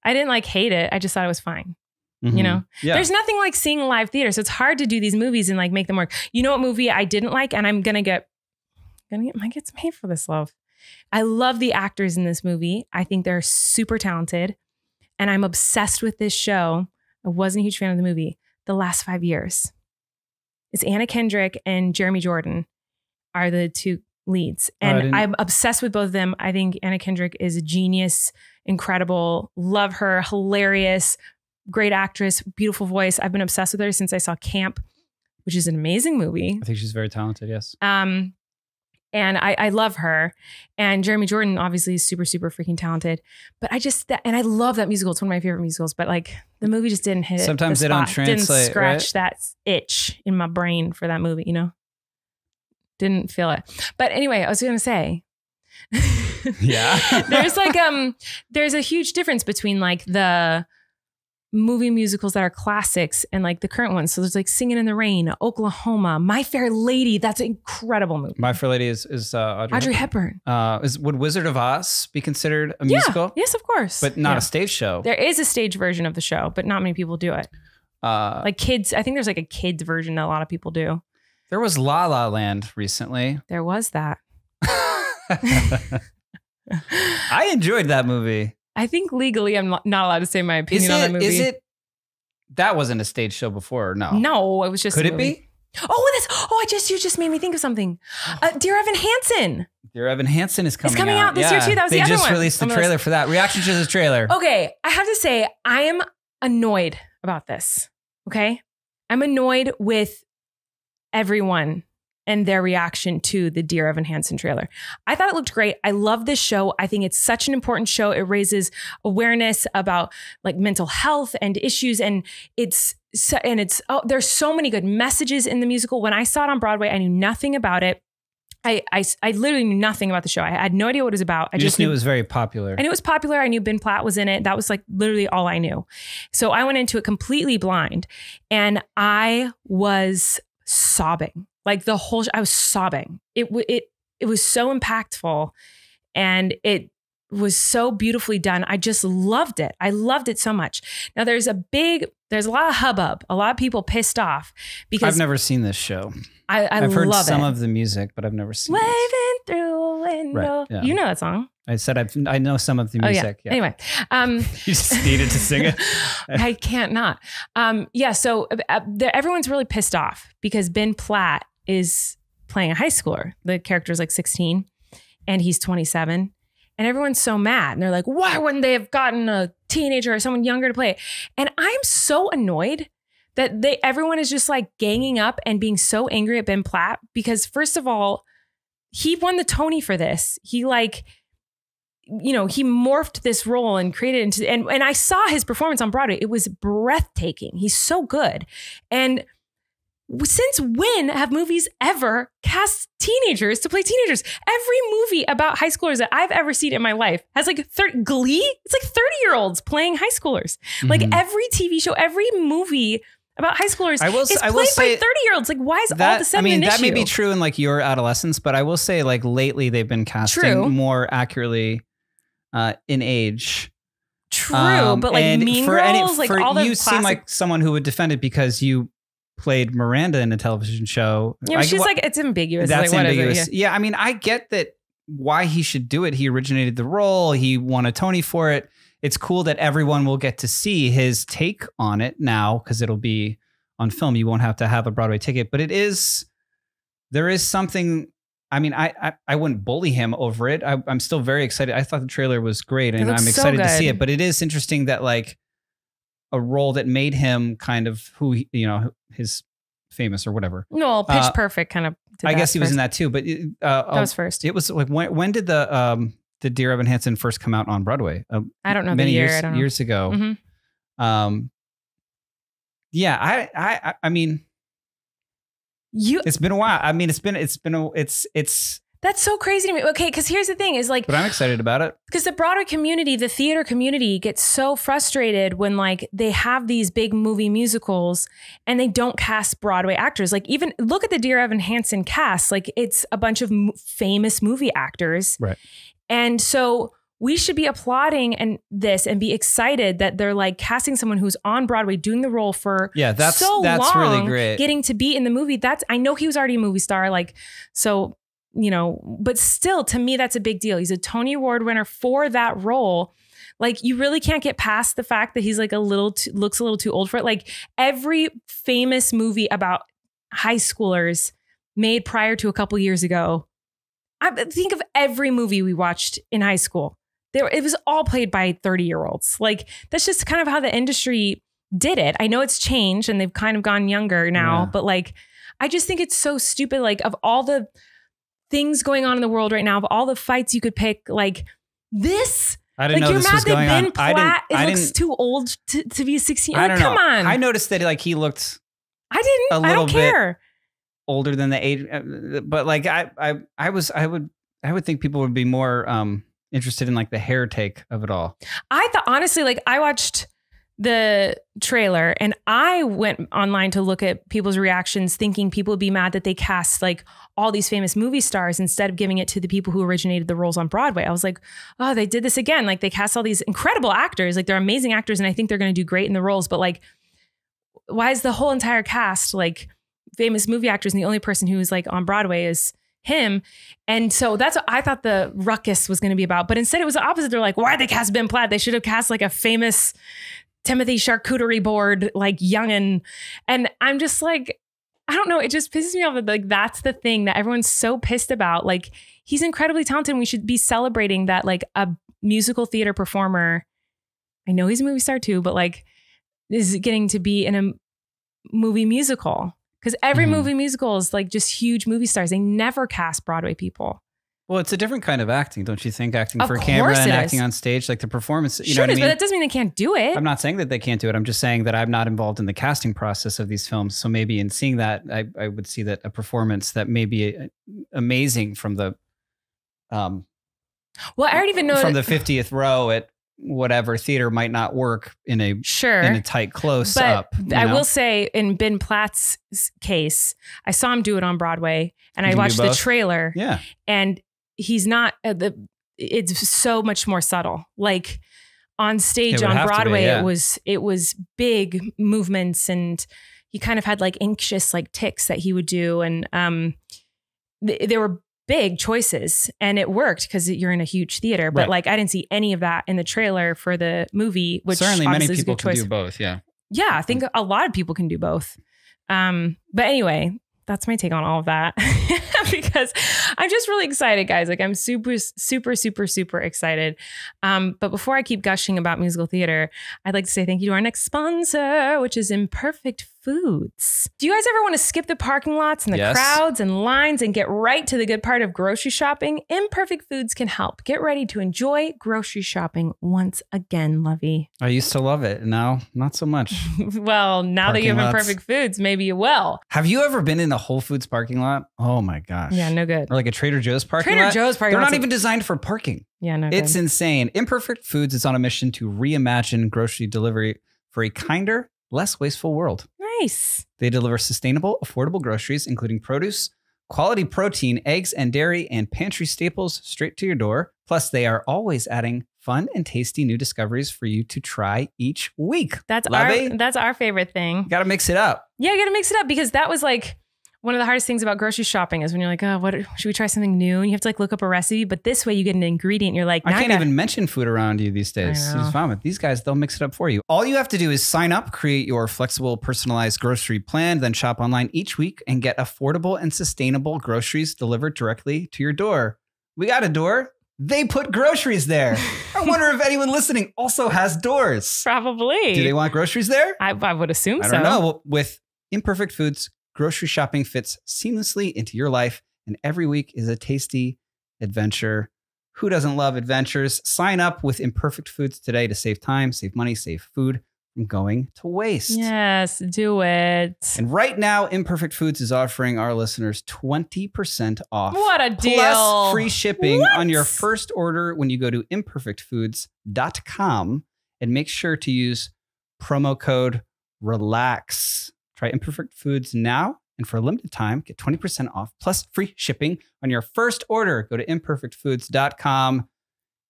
C: I didn't like hate it. I just thought it was fine.
B: Mhm.
C: You know,
B: Yeah.
C: there's nothing like seeing live theater. So it's hard to do these movies and like make them work. You know what movie I didn't like? And I'm going to get might get some hate for this, love. I love the actors in this movie. I think they're super talented and I'm obsessed with this show. I wasn't a huge fan of the movie. The Last 5 Years. It's Anna Kendrick and Jeremy Jordan are the two leads. And I'm obsessed with both of them. I think Anna Kendrick is a genius, incredible, love her, hilarious, great actress, beautiful voice. I've been obsessed with her since I saw Camp, which is an amazing movie.
B: I think she's very talented, yes.
C: And I love her. And Jeremy Jordan obviously is super, super freaking talented. But and I love that musical. It's one of my favorite musicals. But like the movie just didn't hit it.
B: Sometimes they don't translate,
C: didn't scratch
B: right?
C: that itch in my brain for that movie, you know? Didn't feel it. But anyway, I was going to say.
B: Yeah.
C: There's a huge difference between like the movie musicals that are classics and like the current ones. So there's like Singing in the Rain, Oklahoma, My Fair Lady. That's an incredible movie.
B: My Fair Lady is
C: Audrey Hepburn.
B: Would Wizard of Oz be considered a musical?
C: Yes, of course.
B: But not a stage show.
C: There is a stage version of the show, but not many people do it. Like kids, I think there's like a kids version that a lot of people do.
B: There was La La Land recently.
C: There was that.
B: I enjoyed that movie.
C: I think legally I'm not allowed to say my opinion on that movie.
B: That wasn't a stage show before, no.
C: No, it was just
B: Could
C: a
B: it
C: movie.
B: be?
C: You just made me think of something. Dear Evan Hansen.
B: Dear Evan Hansen is coming out.
C: It's coming out this year too. That was the other one.
B: They just released the trailer for that. Reaction to the trailer.
C: Okay, I have to say, I am annoyed about this. Okay? I'm annoyed with everyone and their reaction to the Dear Evan Hansen trailer. I thought it looked great. I love this show. I think it's such an important show. It raises awareness about like mental health and issues. And there's so many good messages in the musical. When I saw it on Broadway, I knew nothing about it. I literally knew nothing about the show. I had no idea what it was about. I
B: just knew it was very popular.
C: And it was popular. I knew Ben Platt was in it. That was like literally all I knew. So I went into it completely blind and I was sobbing. Like the whole, I was sobbing. It was so impactful and it was so beautifully done. I just loved it. I loved it so much. Now there's a lot of hubbub, a lot of people pissed off because
B: I've never seen this show.
C: I've
B: heard
C: love
B: some
C: it.
B: of the music, but I've never seen it.
C: Waving through a window.
B: Right, yeah.
C: You know that song.
B: I said I know some of the music.
C: Yeah. Anyway.
B: You just needed to sing it.
C: I can't not. So everyone's really pissed off because Ben Platt is playing a high schooler. The character's like 16 and he's 27. And everyone's so mad. And they're like, why wouldn't they have gotten a teenager or someone younger to play it? And I'm so annoyed that everyone is just like ganging up and being so angry at Ben Platt because first of all, he won the Tony for this. He like, he morphed this role and created it into, and I saw his performance on Broadway. It was breathtaking. He's so good. And Since when have movies ever cast teenagers to play teenagers? Every movie about high schoolers that I've ever seen in my life has like Glee. It's like 30-year-olds playing high schoolers. Like every TV show, every movie about high schoolers is played by 30-years. Like, why is all of a sudden an issue?
B: That may be true in like your adolescence, but I will say like lately they've been casting more accurately in age.
C: True, but like Mean Girls, like all the
B: you seem like someone who would defend it because you played Miranda in a television show.
C: Yeah, but she's like, it's ambiguous.
B: That's
C: like,
B: ambiguous. Yeah, I mean, I get that why he should do it. He originated the role. He won a Tony for it. It's cool that everyone will get to see his take on it now because it'll be on film. You won't have to have a Broadway ticket, but there is something. I mean, I wouldn't bully him over it. I'm still very excited. I thought the trailer was great and I'm excited to see it, but it is interesting that like a role that made him kind of who, his famous or whatever.
C: No, Pitch Perfect kind of.
B: I guess he was in that too, but
C: that was first.
B: It was like, when did the Dear Evan Hansen first come out on Broadway?
C: I don't know
B: many
C: the year.
B: years,
C: I don't know.
B: years ago.
C: Mm-hmm.
B: Yeah, I mean, it's been a while. I mean, it's
C: that's so crazy to me. Okay, because here's the thing is like,
B: but I'm excited about it.
C: Because the Broadway community, the theater community gets so frustrated when like they have these big movie musicals and they don't cast Broadway actors. Like even look at the Dear Evan Hansen cast. Like it's a bunch of famous movie actors.
B: Right.
C: And so we should be applauding this and be excited that they're like casting someone who's on Broadway doing the role for
B: that's
C: long,
B: really great.
C: Getting to be in the movie. I know he was already a movie star. Like, so, but still to me, that's a big deal. He's a Tony Award winner for that role. Like you really can't get past the fact that he's like looks a little too old for it. Like every famous movie about high schoolers made prior to a couple years ago. I think of every movie we watched in high school. It was all played by 30-year-olds. Like that's just kind of how the industry did it. I know it's changed and they've kind of gone younger now, but like, I just think it's so stupid. Like of all the things going on in the world right now, of all the fights you could pick, like this,
B: I didn't know this was going on.
C: Platt, it looks too old to be 16.
B: I don't know.
C: Come on.
B: I noticed that like he looked.
C: I don't care.
B: Older than the age, but like I would think people would be more interested in like the hair take of it all.
C: I thought honestly, like I watched the trailer and I went online to look at people's reactions, thinking people would be mad that they cast like all these famous movie stars instead of giving it to the people who originated the roles on Broadway. I was like, oh, they did this again. Like they cast all these incredible actors, like they're amazing actors. And I think they're going to do great in the roles, but like, why is the whole entire cast like famous movie actors and the only person who is like on Broadway is him? And so that's what I thought the ruckus was going to be about. But instead it was the opposite. They're like, why'd they cast Ben Platt? They should have cast like a famous Timothy Charcuterie Board, like youngin'. And I'm just like, I don't know. It just pisses me off that like, that's the thing that everyone's so pissed about. Like he's incredibly talented. And we should be celebrating that like a musical theater performer. I know he's a movie star too, but like is getting to be in a movie musical. Because every movie musical is like just huge movie stars. They never cast Broadway people.
B: Well, it's a different kind of acting, don't you think? Acting for camera and acting on stage, like the performance. You know what I mean?
C: But that doesn't mean they can't do it.
B: I'm not saying that they can't do it. I'm just saying that I'm not involved in the casting process of these films. So maybe in seeing that, I would see that a performance that may be amazing from the
C: well, I already even know
B: from the 50th row at whatever theater might not work in a tight close up.
C: I will say in Ben Platt's case, I saw him do it on Broadway and I watched the trailer.
B: Yeah.
C: And he's not it's so much more subtle. Like on stage on Broadway, it was big movements and he kind of had like anxious like tics that he would do. And there were big choices and it worked because you're in a huge theater, but like I didn't see any of that in the trailer for the movie, which
B: certainly many people can do both. Yeah.
C: Yeah. I think a lot of people can do both. But anyway, that's my take on all of that because I'm just really excited, guys. Like I'm super, super, super, super excited. But before I keep gushing about musical theater, I'd like to say thank you to our next sponsor, which is Imperfect
A: Foods. Do you guys ever want to skip the parking lots and the crowds and lines and get right to the good part of grocery shopping? Imperfect Foods can help. Get ready to enjoy grocery shopping once again, Lovey.
B: I used to love it. Now, not so much.
C: Well, now that you have Imperfect Foods, maybe you will.
B: Have you ever been in a Whole Foods parking lot? Oh my gosh.
C: Yeah, no good.
B: Or like a Trader Joe's parking lot?
C: Trader Joe's parking lot.
B: They're not even designed for parking.
C: Yeah, no good.
B: It's insane. Imperfect Foods is on a mission to reimagine grocery delivery for a kinder, less wasteful world.
A: Nice.
B: They deliver sustainable, affordable groceries, including produce, quality protein, eggs and dairy, and pantry staples straight to your door. Plus, they are always adding fun and tasty new discoveries for you to try each week.
A: That's our favorite thing.
B: Got to mix it up.
A: Yeah, you got to mix it up because that was like one of the hardest things about grocery shopping is when you're like, oh, what should we try something new? And you have to like look up a recipe, but this way you get an ingredient. You're like,
B: I can't even mention food around you these days. These guys, they'll mix it up for you. All you have to do is sign up, create your flexible, personalized grocery plan, then shop online each week and get affordable and sustainable groceries delivered directly to your door. We got a door. They put groceries there. I wonder if anyone listening also has doors.
A: Probably.
B: Do they want groceries there?
A: I would assume so.
B: I don't know. Well, with Imperfect Foods, grocery shopping fits seamlessly into your life, and every week is a tasty adventure. Who doesn't love adventures? Sign up with Imperfect Foods today to save time, save money, save food from going to waste.
A: Yes, do it.
B: And right now, Imperfect Foods is offering our listeners 20% off.
A: What a deal.
B: Plus free shipping on your first order when you go to imperfectfoods.com and make sure to use promo code RELAX. Try Imperfect Foods now, and for a limited time, get 20% off plus free shipping on your first order. Go to imperfectfoods.com.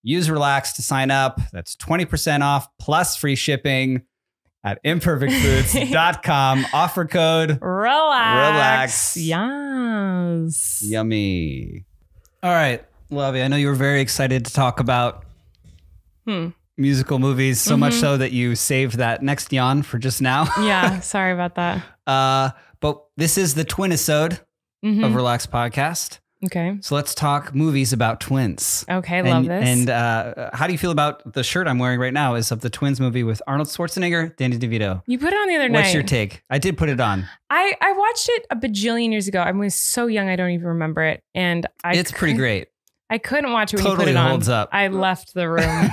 B: Use RELAX to sign up. That's 20% off plus free shipping at imperfectfoods.com. Offer code
A: RELAX. Yes.
B: Yummy. All right, Lovey, I know you were very excited to talk about musical movies, so much so that you saved that next yawn for just now.
A: Yeah, sorry about that.
B: But this is the twin-isode of Relax Podcast.
A: Okay.
B: So let's talk movies about twins.
A: Okay, love this.
B: And how do you feel about the shirt I'm wearing right now is of the Twins movie with Arnold Schwarzenegger, Danny DeVito.
A: You put it on the other night.
B: What's your take? I did put it on.
A: I watched it a bajillion years ago. I was so young, I don't even remember it. And
B: it's pretty great.
A: I couldn't watch it when
B: Totally
A: you put it on.
B: holds up.
A: I left the room.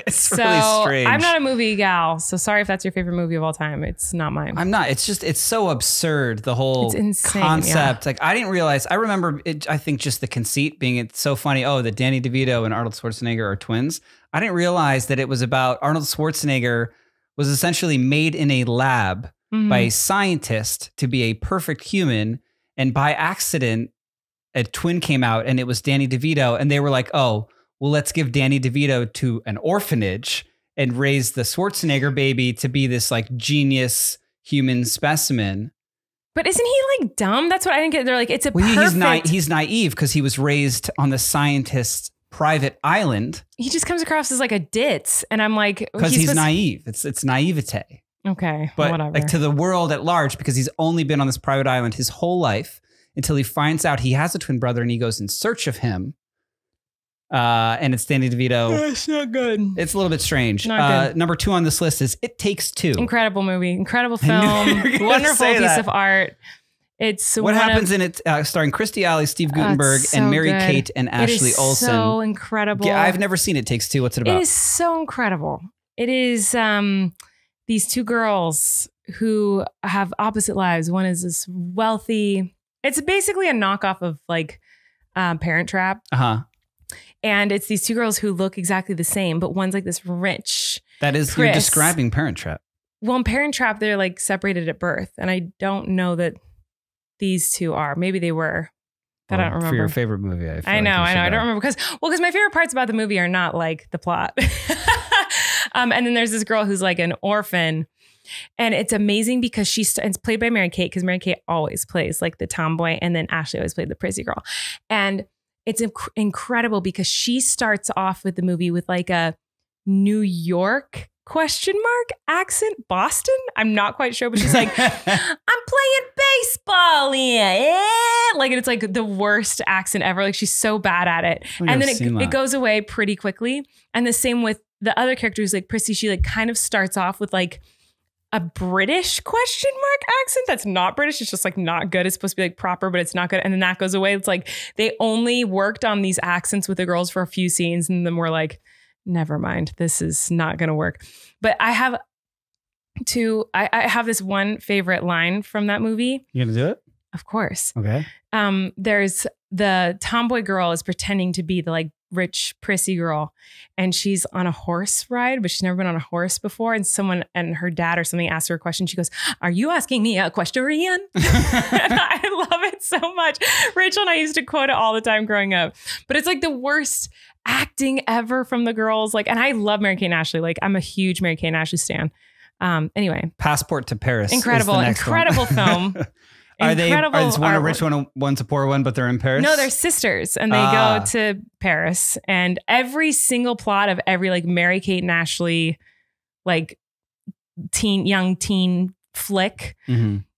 B: It's really strange.
A: I'm not a movie gal, so sorry if that's your favorite movie of all time. It's not mine.
B: I'm not. It's just, it's so absurd, the whole concept. Yeah. Like, I didn't realize, I remember it, I think just the conceit being it's so funny. Oh, that Danny DeVito and Arnold Schwarzenegger are twins. I didn't realize that it was about Arnold Schwarzenegger was essentially made in a lab by a scientist to be a perfect human. And by accident, a twin came out and it was Danny DeVito. And they were like, oh, well, let's give Danny DeVito to an orphanage and raise the Schwarzenegger baby to be this like genius human specimen.
A: But isn't he like dumb? That's what I didn't get. They're like, it's a perfect.
B: He's naive because he was raised on the scientist's private island.
A: He just comes across as like a ditz. And I'm like,
B: because he's naive. It's naivete.
A: Okay.
B: But
A: whatever.
B: Like to the world at large, because he's only been on this private island his whole life. Until he finds out he has a twin brother and he goes in search of him. And it's Danny DeVito.
A: It's not good.
B: It's a little bit strange. Number 2 on this list is It Takes Two.
A: Incredible movie. Incredible film. Wonderful piece of art. It's
B: what happens in it, starring Kirstie Alley, Steve Guttenberg, and Mary-Kate and Ashley Olsen.
A: So incredible.
B: Yeah, I've never seen It Takes Two. What's it about?
A: It is so incredible. It is these two girls who have opposite lives. One is this wealthy... It's basically a knockoff of like Parent Trap. And it's these two girls who look exactly the same, but one's like this rich.
B: That is, you're describing Parent Trap.
A: Well, in Parent Trap, they're like separated at birth. And I don't know that these two are. Maybe they were. But I don't remember.
B: For your favorite movie,
A: I know. I don't remember because my favorite parts about the movie are not like the plot. And then there's this girl who's like an orphan. And it's amazing because it's played by Mary-Kate, because Mary-Kate always plays like the tomboy, and then Ashley always played the prissy girl. And it's incredible because she starts off with the movie with like a New York ? Accent, Boston. I'm not quite sure, but she's like, I'm playing baseball here. Like, and it's like the worst accent ever. Like, she's so bad at it. And then it goes away pretty quickly. And the same with the other characters, like Prissy, she like kind of starts off with like
C: a British question mark accent that's not British. It's just like not good. It's supposed to be like proper, but it's not good. And then that goes away. It's like they only worked on these accents with the girls for a few scenes, and then we're like, never mind, this is not going to work. But I have this one favorite line from that movie.
B: You gonna do it?
C: Of course.
B: Okay.
C: There's the tomboy girl is pretending to be the like rich prissy girl, and she's on a horse ride, but she's never been on a horse before. And someone and her dad or something asked her a question. She goes, "Are you asking me a question?" And I love it so much. Rachel and I used to quote it all the time growing up, but it's like the worst acting ever from the girls. Like, and I love Mary-Kate and Ashley. Like, I'm a huge Mary-Kate and Ashley stan. Anyway,
B: Passport to Paris.
C: Incredible film.
B: Is one a rich one, one's a poor one, but they're in Paris?
C: No, they're sisters, and they go to Paris. And every single plot of every like Mary-Kate and Ashley like young teen flick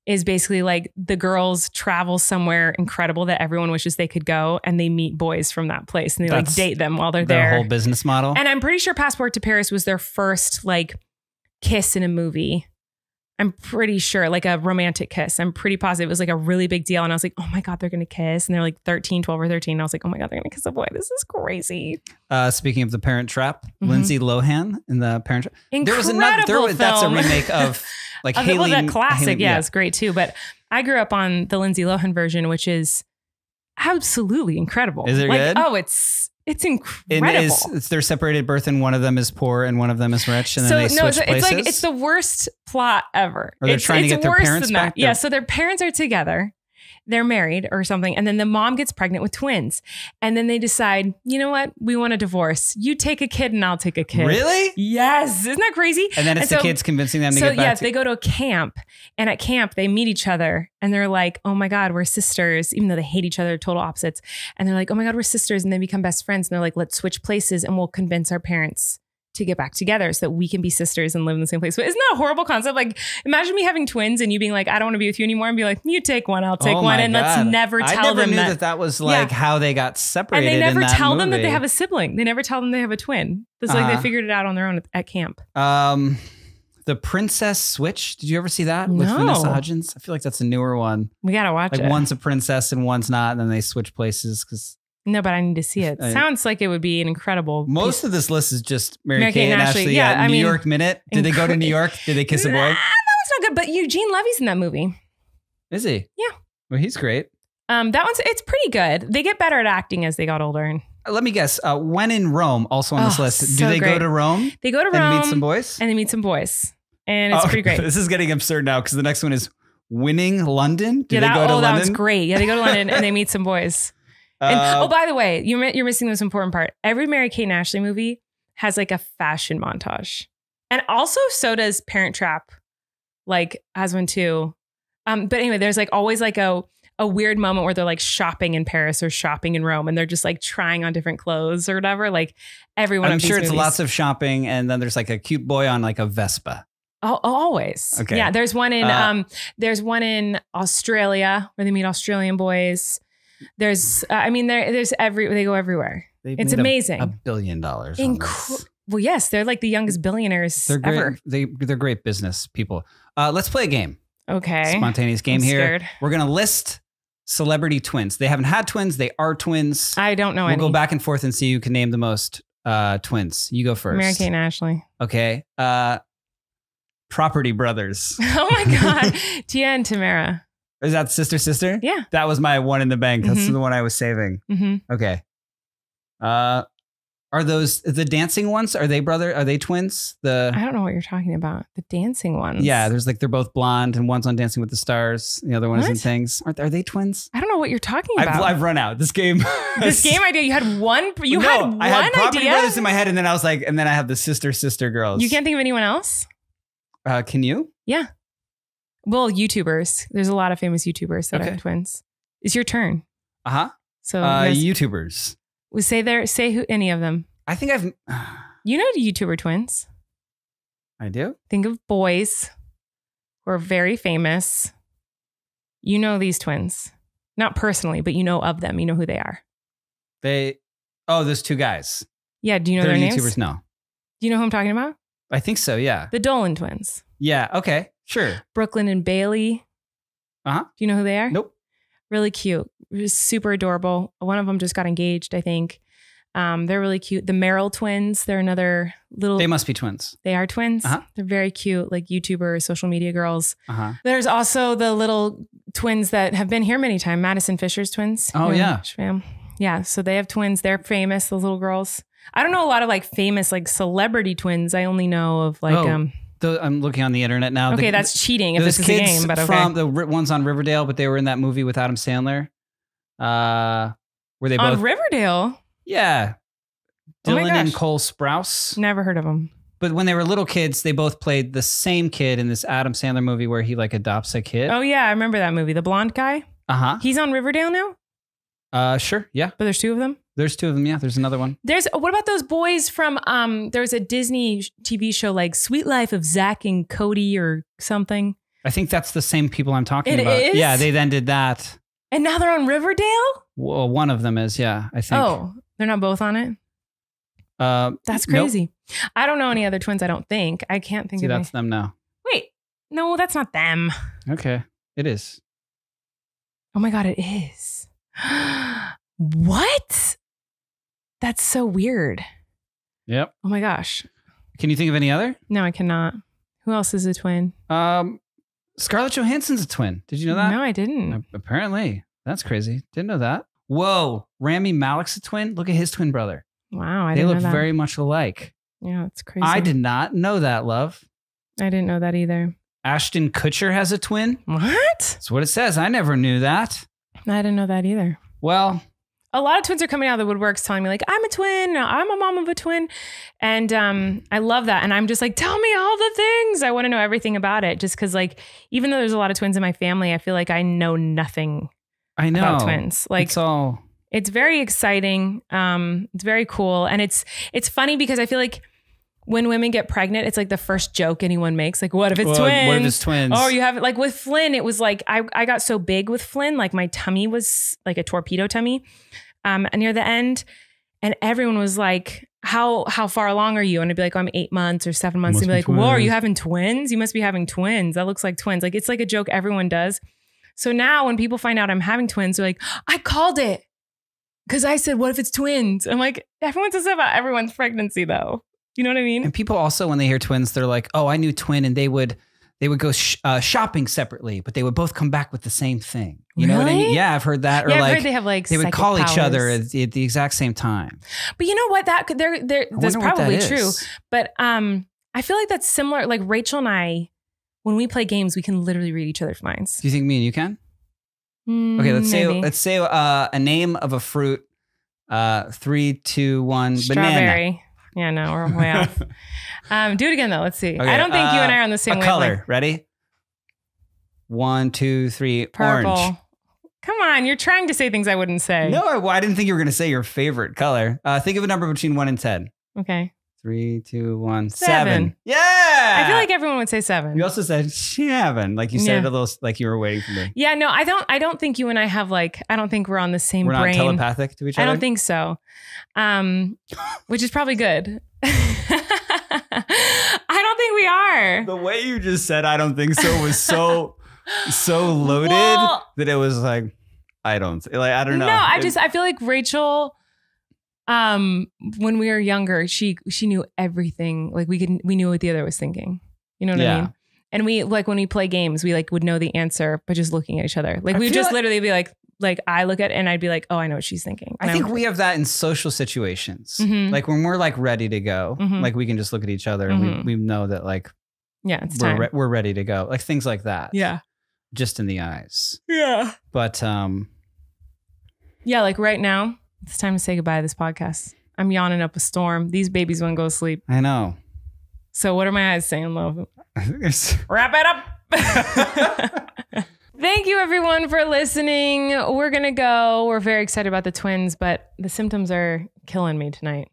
C: is basically like the girls travel somewhere incredible that everyone wishes they could go, and they meet boys from that place, and they like date them while they're there.
B: Their whole business model.
C: And I'm pretty sure Passport to Paris was their first like kiss in a movie. I'm pretty sure, like a romantic kiss. I'm pretty positive it was like a really big deal. And I was like, oh my God, they're going to kiss. And they're like 12 or 13. And I was like, oh my God, they're going to kiss a boy. This is crazy.
B: Speaking of The Parent Trap, Lindsay Lohan in The Parent Trap.
C: Incredible film.
B: That's a remake of like Haley.
C: Well, the classic,
B: Haley,
C: yeah, it's great too. But I grew up on the Lindsay Lohan version, which is absolutely incredible.
B: Is it good?
C: Oh, it's incredible.
B: They're separated at birth, and one of them is poor and one of them is rich, and then they switch places.
C: It's like it's the worst plot ever.
B: Or they're trying to get their parents back.
C: Yeah, so their parents are together. They're married or something, and then the mom gets pregnant with twins, and then they decide, you know what, we want a divorce. You take a kid, and I'll take a kid.
B: Really?
C: Yes, isn't that crazy?
B: And then it's the kids convincing them to get back. So yeah,
C: they go to a camp, and at camp they meet each other, and they're like, oh my God, we're sisters, even though they hate each other, total opposites. And they're like, oh my God, we're sisters, and they become best friends. And they're like, let's switch places, and we'll convince our parents to get back together so that we can be sisters and live in the same place. But isn't that a horrible concept? Like, imagine me having twins and you being like, I don't want to be with you anymore, and be like, you take one, I'll take one. And let's never tell them
B: I never knew that was like how they got separated.
C: And they never tell
B: movie.
C: them that they have a sibling. They never tell them they have a twin. It's like they figured it out on their own at camp.
B: The Princess Switch. Did you ever see that with Vanessa Hudgens? I feel like that's a newer one.
C: We got to watch it.
B: Like one's a princess and one's not, and then they switch places because...
C: No, but I need to see it. Sounds like it would be an incredible
B: Most of this list is just Mary-Kate and Ashley. Yeah, New York Minute. Did they go to New York? Did they kiss a boy?
C: That was not good, but Eugene Levy's in that movie.
B: Is he?
C: Yeah.
B: Well, he's great.
C: It's pretty good. They get better at acting as they got older.
B: Let me guess. When in Rome, also on this list. Do they go to Rome?
C: They go to Rome.
B: And meet some boys?
C: And they meet some boys. And it's pretty great.
B: This is getting absurd now because the next one is Winning London. Do they go to London?
C: That was great. Yeah, they go to London and they meet some boys. And, by the way, you're missing this important part. Every Mary-Kate and Ashley movie has like a fashion montage. And also so does Parent Trap, like has one too. But anyway, there's like always like a weird moment where they're like shopping in Paris or shopping in Rome, and they're just like trying on different clothes or whatever. Like everyone.
B: I'm sure it's lots of shopping, and then there's like a cute boy on like a Vespa.
C: Oh, always. Okay. Yeah, there's one in Australia where they meet Australian boys. There's they go everywhere. It's amazing.
B: $1 billion.
C: Well, yes, they're like the youngest billionaires ever.
B: They're great business people. Let's play a game.
C: Okay.
B: Spontaneous game here. We're going to list celebrity twins. They haven't had twins. They are twins.
C: I don't know any.
B: We'll go back and forth and see who can name the most twins. You go first.
C: Mary-Kate and Ashley.
B: Okay. Property Brothers.
C: Oh my God. Tia and Tamara.
B: Is that sister?
C: Yeah.
B: That was my one in the bank. That's the one I was saving. Okay. Are those the dancing ones? Are they twins? I
C: don't know what you're talking about. The dancing ones.
B: Yeah, there's like they're both blonde and one's on Dancing with the Stars. The other one is in Things. Are they twins?
C: I don't know what you're talking about.
B: I've run out. This game.
C: This game idea. You had one.
B: I had Property Brothers in my head, and then I was like, and then I have the sister girls.
C: You can't think of anyone else?
B: Can you?
C: Yeah. Well, YouTubers. There's a lot of famous YouTubers that are twins. It's your turn. So
B: YouTubers.
C: Say who any of them.
B: I think I've.
C: You know the YouTuber twins.
B: I do.
C: Think of boys who are very famous. You know these twins, not personally, but you know of them. You know who they are.
B: Those two guys.
C: Yeah. Do you know their names?
B: YouTubers. No.
C: Do you know who I'm talking about?
B: I think so. Yeah.
C: The Dolan twins.
B: Yeah. Okay. Sure.
C: Brooklyn and Bailey.
B: Uh-huh.
C: Do you know who they are?
B: Nope.
C: Really cute. Just super adorable. One of them just got engaged, I think. They're really cute. The Merrill twins. They're another little.
B: They must be twins.
C: They are twins.
B: Uh-huh.
C: They're very cute, like YouTuber, social media girls.
B: Uh-huh.
C: There's also the little twins that have been here many times. Madison Fisher's twins.
B: Oh, yeah.
C: Shvam. Yeah. So they have twins. They're famous, those little girls. I don't know a lot of like famous like celebrity twins. I only know of like
B: I'm looking on the internet now.
C: Okay, that's cheating if this is a game, but okay.
B: From the ones on Riverdale, but they were in that movie with Adam Sandler. Were they both
C: on Riverdale?
B: Yeah.
C: Oh my
B: Dylan
C: gosh.
B: and Cole Sprouse.
C: Never heard of them.
B: But when they were little kids, they both played the same kid in this Adam Sandler movie where he like adopts a kid.
C: Oh yeah, I remember that movie. The blonde guy.
B: Uh-huh.
C: He's on Riverdale now?
B: Sure. Yeah.
C: But there's two of them?
B: There's two of them. Yeah. There's another one.
C: What about those boys from there's a Disney TV show like Sweet Life of Zach and Cody or something.
B: I think that's the same people I'm talking
C: It
B: about.
C: is?
B: Yeah, they then did that.
C: And now they're on Riverdale?
B: Well, one of them is, yeah, I think.
C: Oh, they're not both on it? That's crazy.
B: Nope.
C: I don't know any other twins, I don't think. I can't think
B: See,
C: of
B: that's
C: any.
B: them now.
C: Wait, no, that's not them.
B: Okay. It is.
C: Oh my God, it is. What? That's so weird.
B: Yep.
C: Oh my gosh.
B: Can you think of any other?
C: No, I cannot. Who else is a twin?
B: Scarlett Johansson's a twin. Did you know that?
C: No, I didn't.
B: Apparently. That's crazy. Didn't know that. Whoa. Rami Malek's a twin? Look at his twin brother.
C: Wow, I
B: They
C: didn't
B: look
C: know that.
B: very much alike.
C: Yeah, it's crazy.
B: I did not know that, love.
C: I didn't know that either.
B: Ashton Kutcher has a twin?
C: What?
B: That's what it says. I never knew that.
C: I didn't know that either.
B: Well,
C: a lot of twins are coming out of the woodworks telling me like, I'm a twin, I'm a mom of a twin. And I love that. And I'm just like, tell me all the things. I want to know everything about it. Just because like, even though there's a lot of twins in my family, I feel like I know nothing about twins. Like it's very exciting. It's very cool. And it's funny because I feel like when women get pregnant, it's like the first joke anyone makes. Like, what if it's twins?
B: What if it's twins?
C: Oh, you have it. Like with Flynn, it was like, I got so big with Flynn, like my tummy was like a torpedo tummy near the end. And everyone was like, how far along are you? And I'd be like, oh, I'm 8 months or 7 months. And be like, whoa, are you having twins? You must be having twins. That looks like twins. Like, it's like a joke everyone does. So now when people find out I'm having twins, they're like, I called it. Because I said, what if it's twins? I'm like, everyone says that about everyone's pregnancy though. You know what I mean?
B: And people also, when they hear twins, they're like, oh, I knew twin, and they would go shopping separately, but they would both come back with the same thing. You know what I mean? Yeah, I've heard that. Or
C: yeah,
B: like,
C: I've heard they have like
B: they would call
C: psychic
B: each other
C: powers.
B: at the exact same time.
C: But you know what? That's
B: wonder what
C: probably
B: that
C: true.
B: is.
C: But I feel like that's similar. Like Rachel and I, when we play games, we can literally read each other's minds.
B: Do you think me and you can? Okay, let's
C: Maybe.
B: say a name of a fruit. 3, 2, 1.
C: Strawberry.
B: Banana.
C: Yeah, no, we're way off. Do it again though. Let's see.
B: Okay,
C: I don't think you and I are on the same
B: a color.
C: wavelength.
B: Ready? 1, 2, 3.
C: Purple.
B: Orange.
C: Come on, you're trying to say things I wouldn't say.
B: No, I didn't think you were going to say your favorite color. Think of a number between 1 and 10.
C: Okay.
B: 3, 2, 1.
C: 7.
B: 7. Yeah.
C: I feel like everyone would say 7.
B: You also said 7. Like you said it a little like you were waiting for me.
C: Yeah, no, I don't think you and I have like, I don't think we're on the same
B: We're not
C: brain.
B: telepathic to each other?
C: I don't think so. Which is probably good. I don't think we are.
B: The way you just said I don't think so was so loaded that it was like, I don't know.
C: No, I feel like Rachel, when we were younger, she knew everything. Like we knew what the other was thinking. You know what I mean? And we like when we play games, we like would know the answer by just looking at each other. Like we would just literally be like I look at it and I'd be like, oh, I know what she's thinking. And
B: I think we have that in social situations.
C: Mhm.
B: Like when we're like ready to go,
C: Mhm.
B: like we can just look at each other
C: Mhm.
B: and we know that like
C: yeah, it's time.
B: we're ready to go. Like things like that.
C: Yeah.
B: Just in the eyes.
C: Yeah.
B: But
C: yeah, like right now, it's time to say goodbye to this podcast. I'm yawning up a storm. These babies won't go to sleep.
B: I know.
C: So what are my eyes saying, love? Wrap it up. Thank you everyone for listening. We're going to go. We're very excited about the twins, but the symptoms are killing me tonight.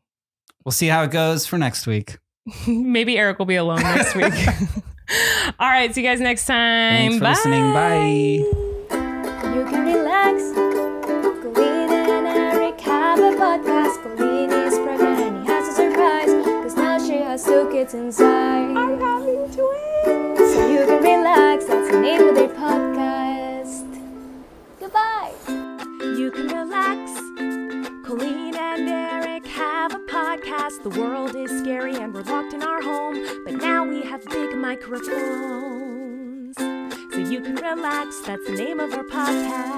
B: We'll see how it goes for next week.
C: Maybe Erik will be alone next week. All right. See you guys next time.
B: Thanks for listening. Bye.
A: You can relax. Colleen and Erik have a podcast. Colleen is pregnant and he has a surprise. Cause now she has 2 kids inside. the name of their podcast. Goodbye. You can relax. Colleen and Erik have a podcast. The world is scary and we're locked in our home, but now we have big microphones. So you can relax. That's the name of our podcast.